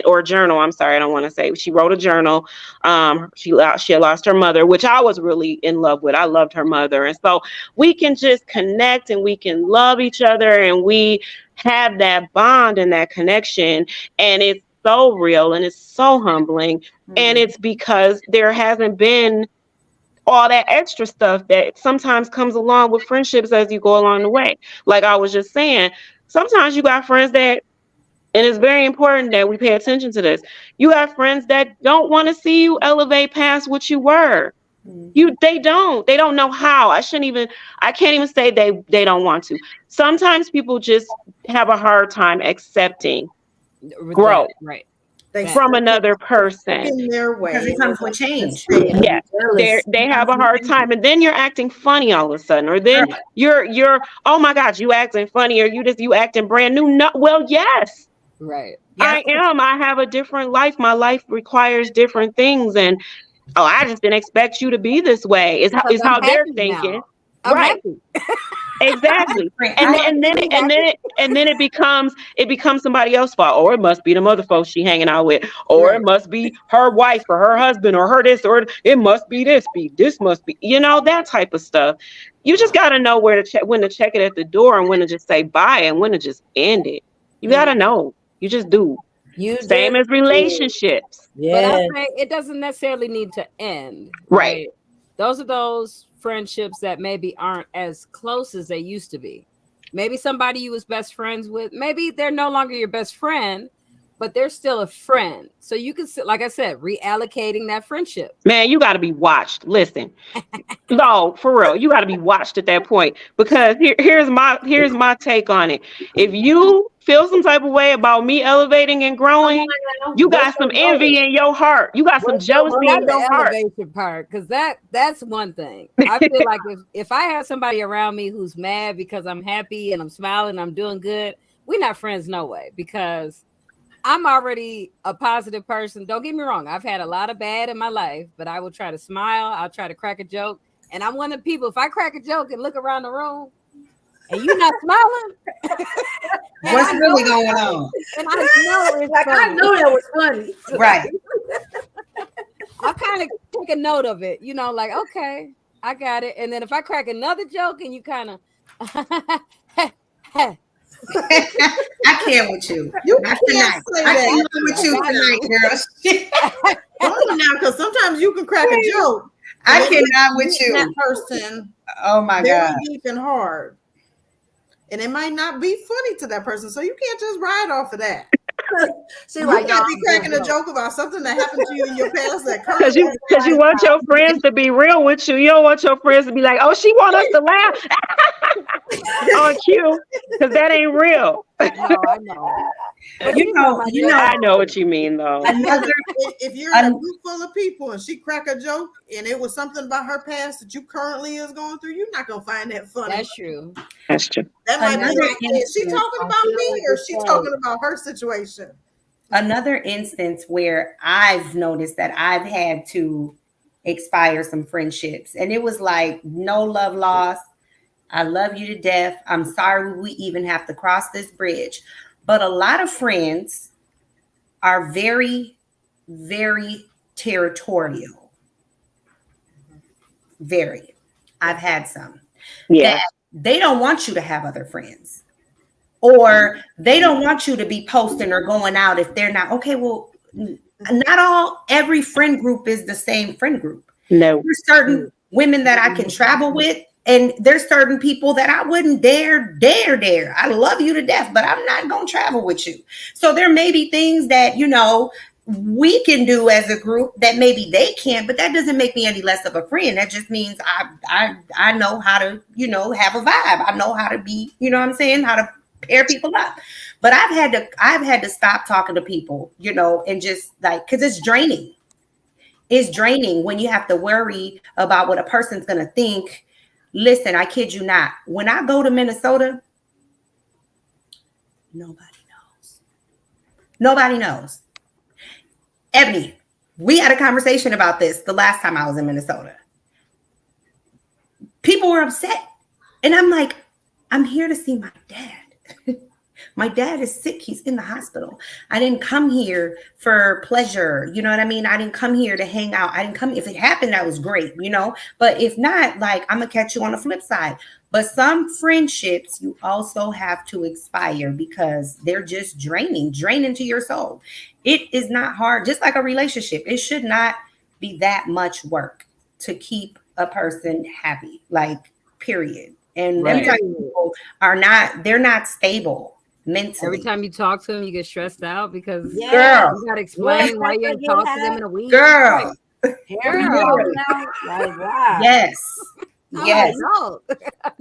or journal. I'm sorry, I don't want to say. She wrote a journal. She had lost her mother, which I was really in love with. I loved her mother. And so we can just connect and we can love each other and we have that bond and that connection. And it's so real and it's so humbling. And it's because there hasn't been all that extra stuff that sometimes comes along with friendships as you go along the way. Like I was just saying, sometimes you got friends that, and it's very important that we pay attention to this. You have friends that don't want to see you elevate past what you were. They don't know how. I can't even say they don't want to. Sometimes people just have a hard time accepting growth. Right. From another person in their way because it comes with change. Yeah, they have a hard time, and then you're acting funny all of a sudden, or then you're oh my God, you acting funny, or you acting brand new. No, well, yes, right. I am. I have a different life. My life requires different things, and I just didn't expect you to be this way. Is how they're thinking. Right. Exactly. And then it becomes somebody else's fault. Or it must be the mother folks she hanging out with. Or it must be her wife or her husband or her this, or it must be this must be, that type of stuff. You just gotta know when to check it at the door and when to just say bye and when to just end it. You gotta know. You just do. Same as relationships. Yeah. But I say it doesn't necessarily need to end. Right. Those are those friendships that maybe aren't as close as they used to be. Maybe somebody you was best friends with, maybe they're no longer your best friend, but they're still a friend. So you can, like I said, reallocating that friendship. Man, you got to be watched. Listen, no, for real, you got to be watched at that point, because here's my take on it. If you feel some type of way about me elevating and growing, you got some envy in your heart. You got some jealousy in your heart. Elevation part, because that's one thing. I feel like if I have somebody around me who's mad because I'm happy and I'm smiling, I'm doing good, we're not friends, no way, because I'm already a positive person. Don't get me wrong. I've had a lot of bad in my life, but I will try to smile. I'll try to crack a joke. And I'm one of the people, if I crack a joke and look around the room and you're not smiling, what's really going on? And I know it's funny. I know that was funny. Right. I'll kind of take a note of it, like, okay, I got it. And then if I crack another joke and you kind of, I can't with you. Not tonight. I can't with you tonight, girl. Only now, because sometimes you can crack a joke. I cannot with you. That person. Oh my God. Deep and hard. and it might not be funny to that person. So you can't just ride off of that. She You like, can't no, be cracking a joke about something that happened to you in your past that Because currently. you want your friends to be real with you. You don't want your friends to be like, oh, she want us to laugh on cue, because that ain't real. No, I know. But You know, I know what you mean, though. another If you're in a group full of people and she crack a joke and it was something about her past that you currently is going through, you're not gonna find that funny. That's true. That's true. That might be Another like, is she instance, talking about me or is she talking about her situation? another instance where I've noticed that I've had to expire some friendships, and it was like no love lost. I love you to death. I'm sorry we even have to cross this bridge. But a lot of friends are very, very territorial. Very. I've had some. Yeah. That they don't want you to have other friends. Or they don't want you to be posting or going out if they're not. Okay, well, not every friend group is the same friend group. No. There's certain women that I can travel with, and there's certain people that I wouldn't dare. I love you to death, but I'm not going to travel with you. So there may be things that, we can do as a group that maybe they can't, but that doesn't make me any less of a friend. That just means I know how to, have a vibe. I know how to be, how to pair people up. But I've had to stop talking to people, and just like, because it's draining. It's draining when you have to worry about what a person's going to think. Listen, I kid you not. When I go to Minnesota, nobody knows. Ebony, we had a conversation about this the last time I was in Minnesota. People were upset. And I'm like, I'm here to see my dad. My dad is sick. He's in the hospital. I didn't come here for pleasure. You know what I mean? I didn't come here to hang out. I didn't come. If it happened, that was great, But if not, like, I'm going to catch you on the flip side. But some friendships you also have to expire because they're just draining to your soul. It is not hard. Just like a relationship, it should not be that much work to keep a person happy, like, period. And Right. them type of people they're not stable mentally. Every time you talk to them, you get stressed out because Girl. you gotta explain why you didn't talk to them in a week. Girl. Girl. Like, wow. Yes. I'm Yes. like, no.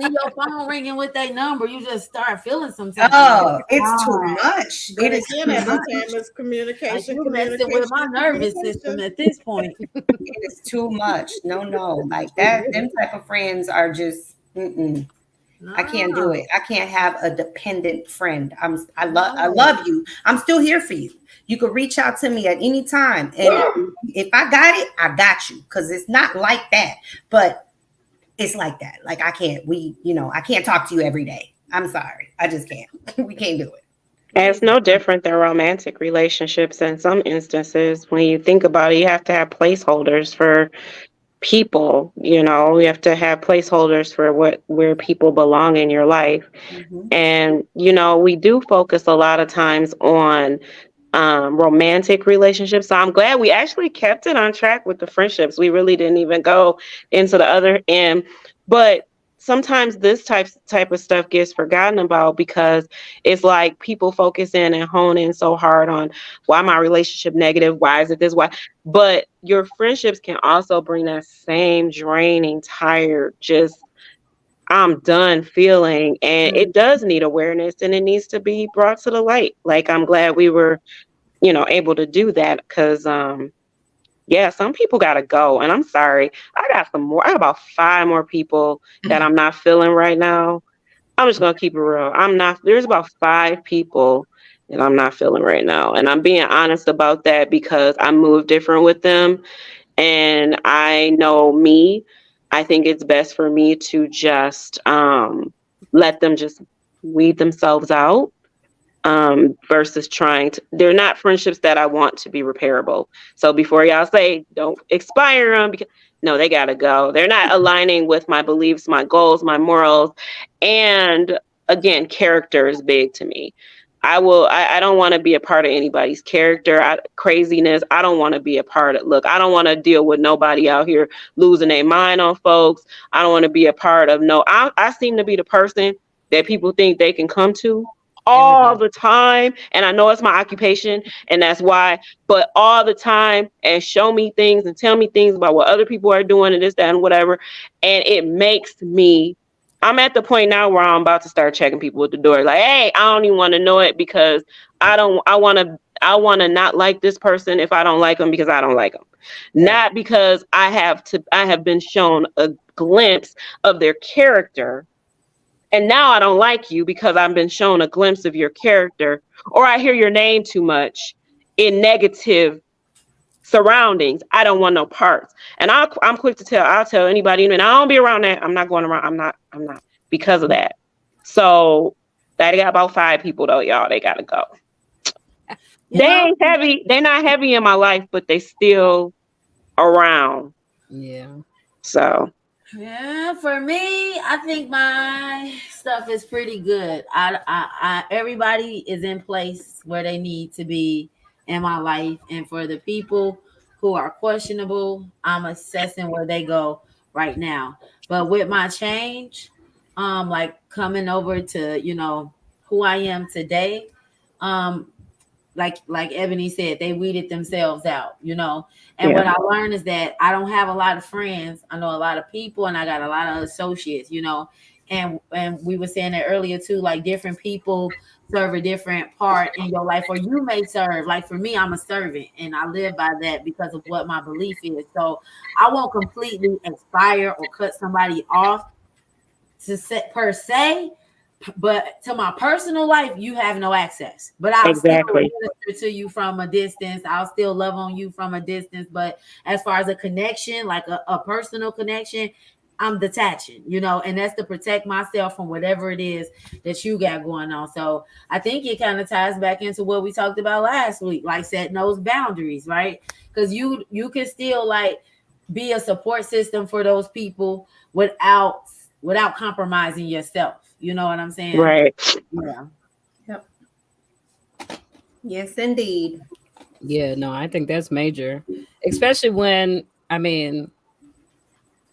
See your phone ringing with that number, you just start feeling something. Oh, it's too much. But It is again, too every much. time it's communication. Like, you messing with my nervous system at this point. It is too much. No. Like that, them type of friends are just I can't do it. I can't have a dependent friend. I love you. I'm still here for you. You can reach out to me at any time. And if I got it, I got you. Because it's not like that. But it's like that. Like I can't talk to you every day. I'm sorry. I just can't. We can't do it. And it's no different than romantic relationships. In some instances, when you think about it, you have to have placeholders for people. You have to have placeholders for where people belong in your life. Mm-hmm. And we do focus a lot of times on romantic relationships. So I'm glad we actually kept it on track with the friendships. We really didn't even go into the other end. But sometimes this type of stuff gets forgotten about because it's like people focus in and hone in so hard on why my relationship negative, why is it this, why? But your friendships can also bring that same draining, tired, just I'm done feeling. And it does need awareness and it needs to be brought to the light. Like, I'm glad we were, able to do that because, some people got to go. And I'm sorry. I got about 5 more people that I'm not feeling right now. I'm just going to keep it real. There's about 5 people that I'm not feeling right now. And I'm being honest about that because I move different with them. And I know me. I think it's best for me to just let them just weed themselves out versus they're not friendships that I want to be repairable. So before y'all say, don't expire them, because no, they got to go. They're not aligning with my beliefs, my goals, my morals. And again, character is big to me. I don't want to be a part of anybody's character, craziness. I don't want to be a part of, look, I don't want to deal with nobody out here losing their mind on folks. I don't want to be a part of, I seem to be the person that people think they can come to all the time. And I know it's my occupation and that's why, but all the time, and show me things and tell me things about what other people are doing and this, that, and whatever. And it makes me, I'm at the point now where I'm about to start checking people at the door. Like, hey, I don't even want to know it because I want to not like this person if I don't like them because I don't like them. Not because I have been shown a glimpse of their character. And now I don't like you because I've been shown a glimpse of your character, or I hear your name too much in negative surroundings. I don't want no parts. And I'm quick to tell. I'll tell anybody, and I don't be around that. I'm not going around. I'm not because of that. So I got about 5 people though, y'all. They gotta go. They ain't heavy. They're not heavy in my life, but they still around. Yeah. So. Yeah, for me, I think my stuff is pretty good. I everybody is in place where they need to be in my life, and for the people who are questionable, I'm assessing where they go right now. But with my change, like coming over to who I am today, like Ebony said, they weeded themselves out, And what I learned is that I don't have a lot of friends. I know a lot of people, and I got a lot of associates, And we were saying that earlier too, like different people serve a different part in your life, or you may serve. Like for me, I'm a servant, and I live by that because of what my belief is. So I won't completely expire or cut somebody off per se. But to my personal life, you have no access. But I'll still minister to you from a distance. I'll still love on you from a distance. But as far as a connection, like a personal connection, I'm detaching, and that's to protect myself from whatever it is that you got going on. So I think it kind of ties back into what we talked about last week, like setting those boundaries, right? Because you can still like be a support system for those people without compromising yourself. You know what I'm saying? Right. Yeah. Yep. Yes, indeed. Yeah, no, I think that's major. Especially when,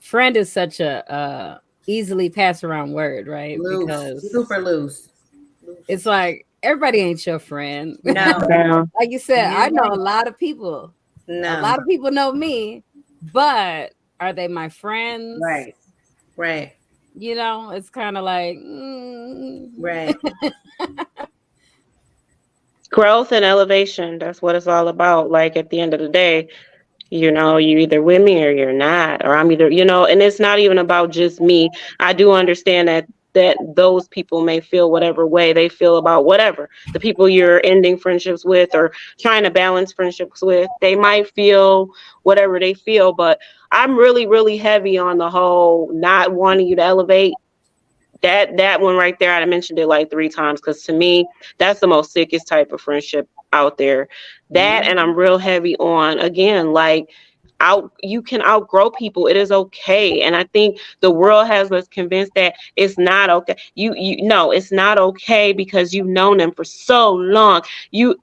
friend is such a easily pass around word, right? Loose. Because Super loose. It's like everybody ain't your friend. No. Like you said, I know a lot of people. No. A lot of people know me, but are they my friends? Right. It's kind of like right. Growth and elevation, that's what it's all about. Like at the end of the day, you either with me or you're not, or I'm either, and it's not even about just me. I do understand that those people may feel whatever way they feel about whatever. The people you're ending friendships with or trying to balance friendships with, they might feel whatever they feel, but I'm really, really heavy on the whole not wanting you to elevate. That one right there, I mentioned it like 3 times because to me, that's the most sickest type of friendship out there. That, and I'm real heavy on, again, like you can outgrow people. It is okay. And I think the world has us convinced that it's not okay. No, it's not okay because you've known them for so long. You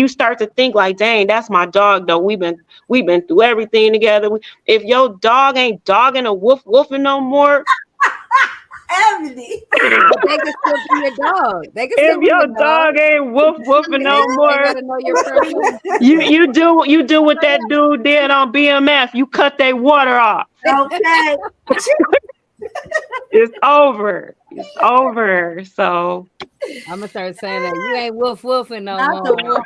start to think like, dang, that's my dog though. We've been through everything together. If your dog ain't dogging or woofing no more, Ebony. They can still be your dog. If your dog ain't woofing no more, they gotta know your person. you do what that dude did on BMF. You cut their water off. Okay. It's over. It's over. So I'm gonna start saying that you ain't woofing no Not more. the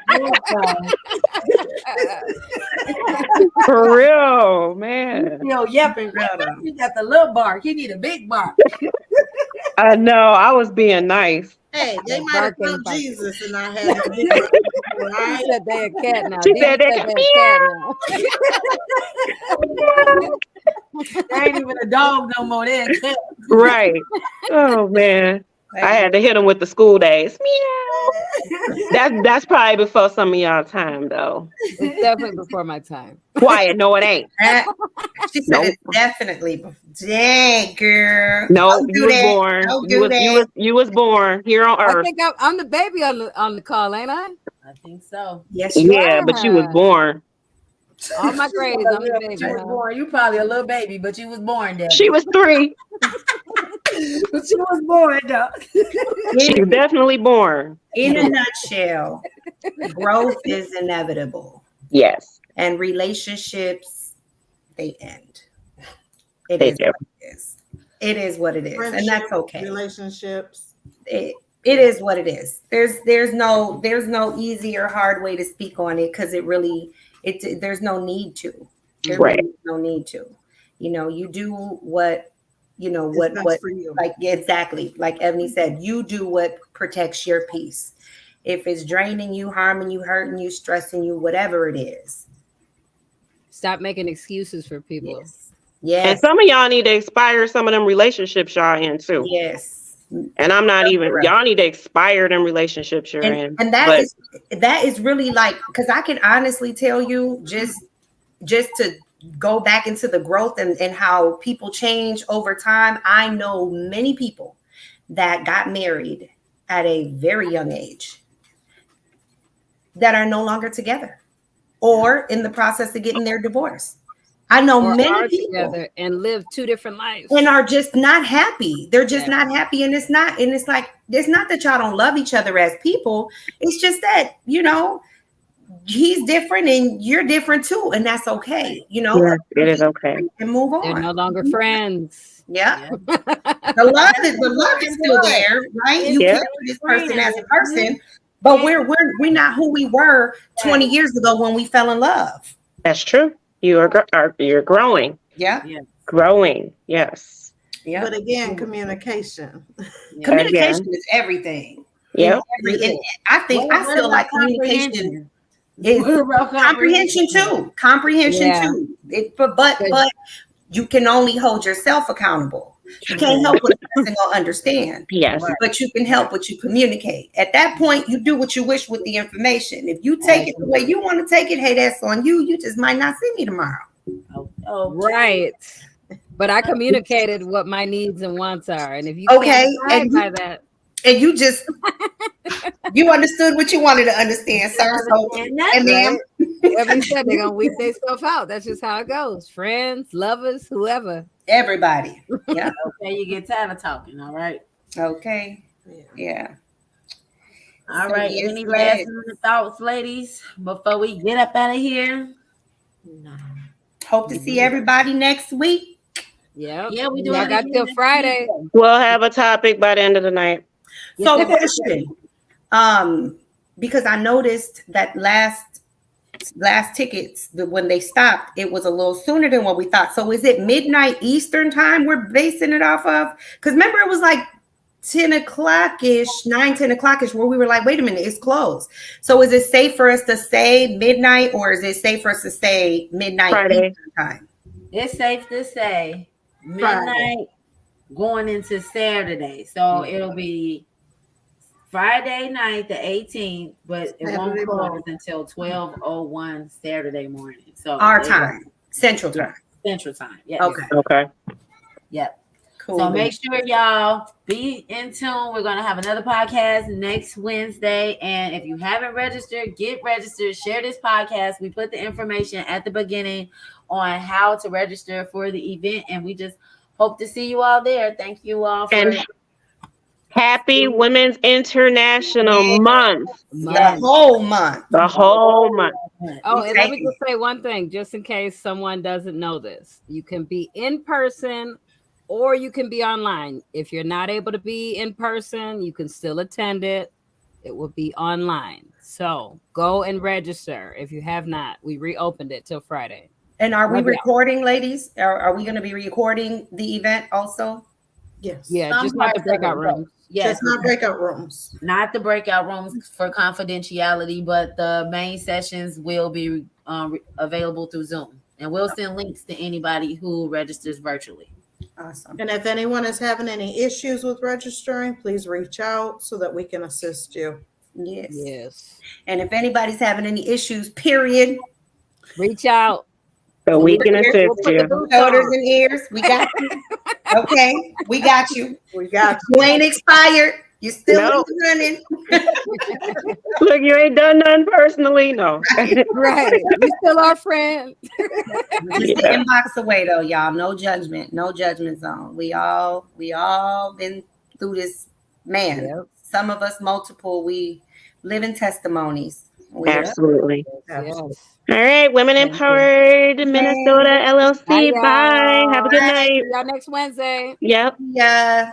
for real, man. Yo, yapping. He got the little bark. He need a big bark. I know. I was being nice. Hey, they might have found Jesus and I had to be Right? She said they're a cat now. She said they're a cat now. They ain't even a dog no more. They're a cat. Right. Oh man. I had to hit them with the school days. Meow. That's probably before some of y'all time though. It's definitely before my time. Quiet, no, it ain't. She said it's definitely before. Dang, girl. No, you was born. You was born here on Earth. I think I'm the baby on the call, ain't I? I think so. Yes, but you was born. All my grades, I'm the baby. You probably a little baby, but you was born there. She was 3. But she was born though. She's definitely born. In a nutshell, growth is inevitable, Yes, and relationships, they end. It they is do. what it is. It is what it is, and that's okay. Relationships. It is what it is. There's no easy or hard way to speak on it because there's no need to. There Right. really is no need to. You do what It's what best for you. like exactly like Ebony said. You do what protects your peace. If it's draining you, harming you, hurting you, stressing you, whatever it is. Stop making excuses for people. Yes. And Yes. some of y'all need to expire some of them relationships y'all in too. Yes. And I'm not even, Correct. y'all need to expire them relationships you're in. And But that is really like, because I can honestly tell you, just to go back into the growth and how people change over time. I know many people that got married at a very young age that are no longer together or in the process of getting their divorce. I know Or many are people together and live two different lives. and are just not happy. They're just Yeah. not happy. And it's not that y'all don't love each other as people. It's just that, he's different and you're different too. And that's okay. yes, it is okay. And move They're on. no longer friends. Yeah. The love is still there, right? You Yeah. care for this person as a person, but we're not who we were 20 years ago when we fell in love. That's true. You're growing. Yeah. Growing. Yes. Yeah. But again, communication. Communication is everything. Yep. And I feel like communication is comprehension too. Yeah. But you can only hold yourself accountable. You can't help what the person will understand. Yes. But you can help what you communicate. At that point, you do what you wish with the information. If you take it the way you want to take it, hey, that's on you. You just might not see me tomorrow. Right. But I communicated what my needs and wants are. And if you Okay, can't and abide by that, And you just you understood what you wanted to understand, sir. So, and ma'am, Ebony said they're gonna weep themselves out. That's just how it goes. Friends, lovers, whoever. everybody. Yeah. Okay, you get tired of talking. All right. Okay. Yeah. All So, right. yes, Any yes. last minute thoughts, ladies, before we get up out of here? No. Hope to see everybody next week. Yeah. Yeah, we do. Y'all got till Friday. We'll have a topic by the end of the night. So question, because I noticed that last tickets, when they stopped, it was a little sooner than what we thought. So is it midnight Eastern time we're basing it off of? Because remember, it was like 10 o'clock-ish, 10 o'clock-ish, where we were like, wait a minute, it's closed. So is it safe for us to say midnight, or is it safe for us to say midnight Friday. Eastern time? It's safe to say midnight going into Saturday. So it'll be Friday night, the 18th, but it won't Saturday close morning. until 12:01 Saturday morning. So Our time, Central time. Central time. Yeah. Okay, Okay. Yep. cool. So make sure y'all be in tune. We're going to have another podcast next Wednesday. And if you haven't registered, get registered. Share this podcast. We put the information at the beginning on how to register for the event. And we just hope to see you all there. Thank you all for And happy Women's International Month. The whole month. The whole month. Oh, and let me Okay. just say one thing, just in case someone doesn't know this. You can be in person or you can be online. If you're not able to be in person, you can still attend it. It will be online. So go and register if you have not. We reopened it till Friday. And are we Love y'all. recording, ladies? Are we going to be recording the event also? Yes. Yeah, Some just not the parts of it, breakout but- rooms. yes, Just not breakout rooms. not the breakout rooms for confidentiality, but the main sessions will be available through Zoom. And we'll send links to anybody who registers virtually. Awesome. And if anyone is having any issues with registering, please reach out so that we can assist you. Yes. Yes. And if anybody's having any issues, period, Reach out. So we can We'll assist put the you. boots shoulders on. and ears, we got you. Okay, we got you. We got You ain't expired. You're still No. running. Look, you ain't done nothing personally. No. Right. We still our friends. Just the inbox away though, y'all. No judgment. No judgment zone. We all been through this. Man, Yep. some of us multiple. We live in testimonies. Absolutely. Yes. All right, Women Thank you. Empowered Minnesota Bye, LLC. Bye. y'all. Have a good Bye. night. See y'all next Wednesday. Yep. Yeah.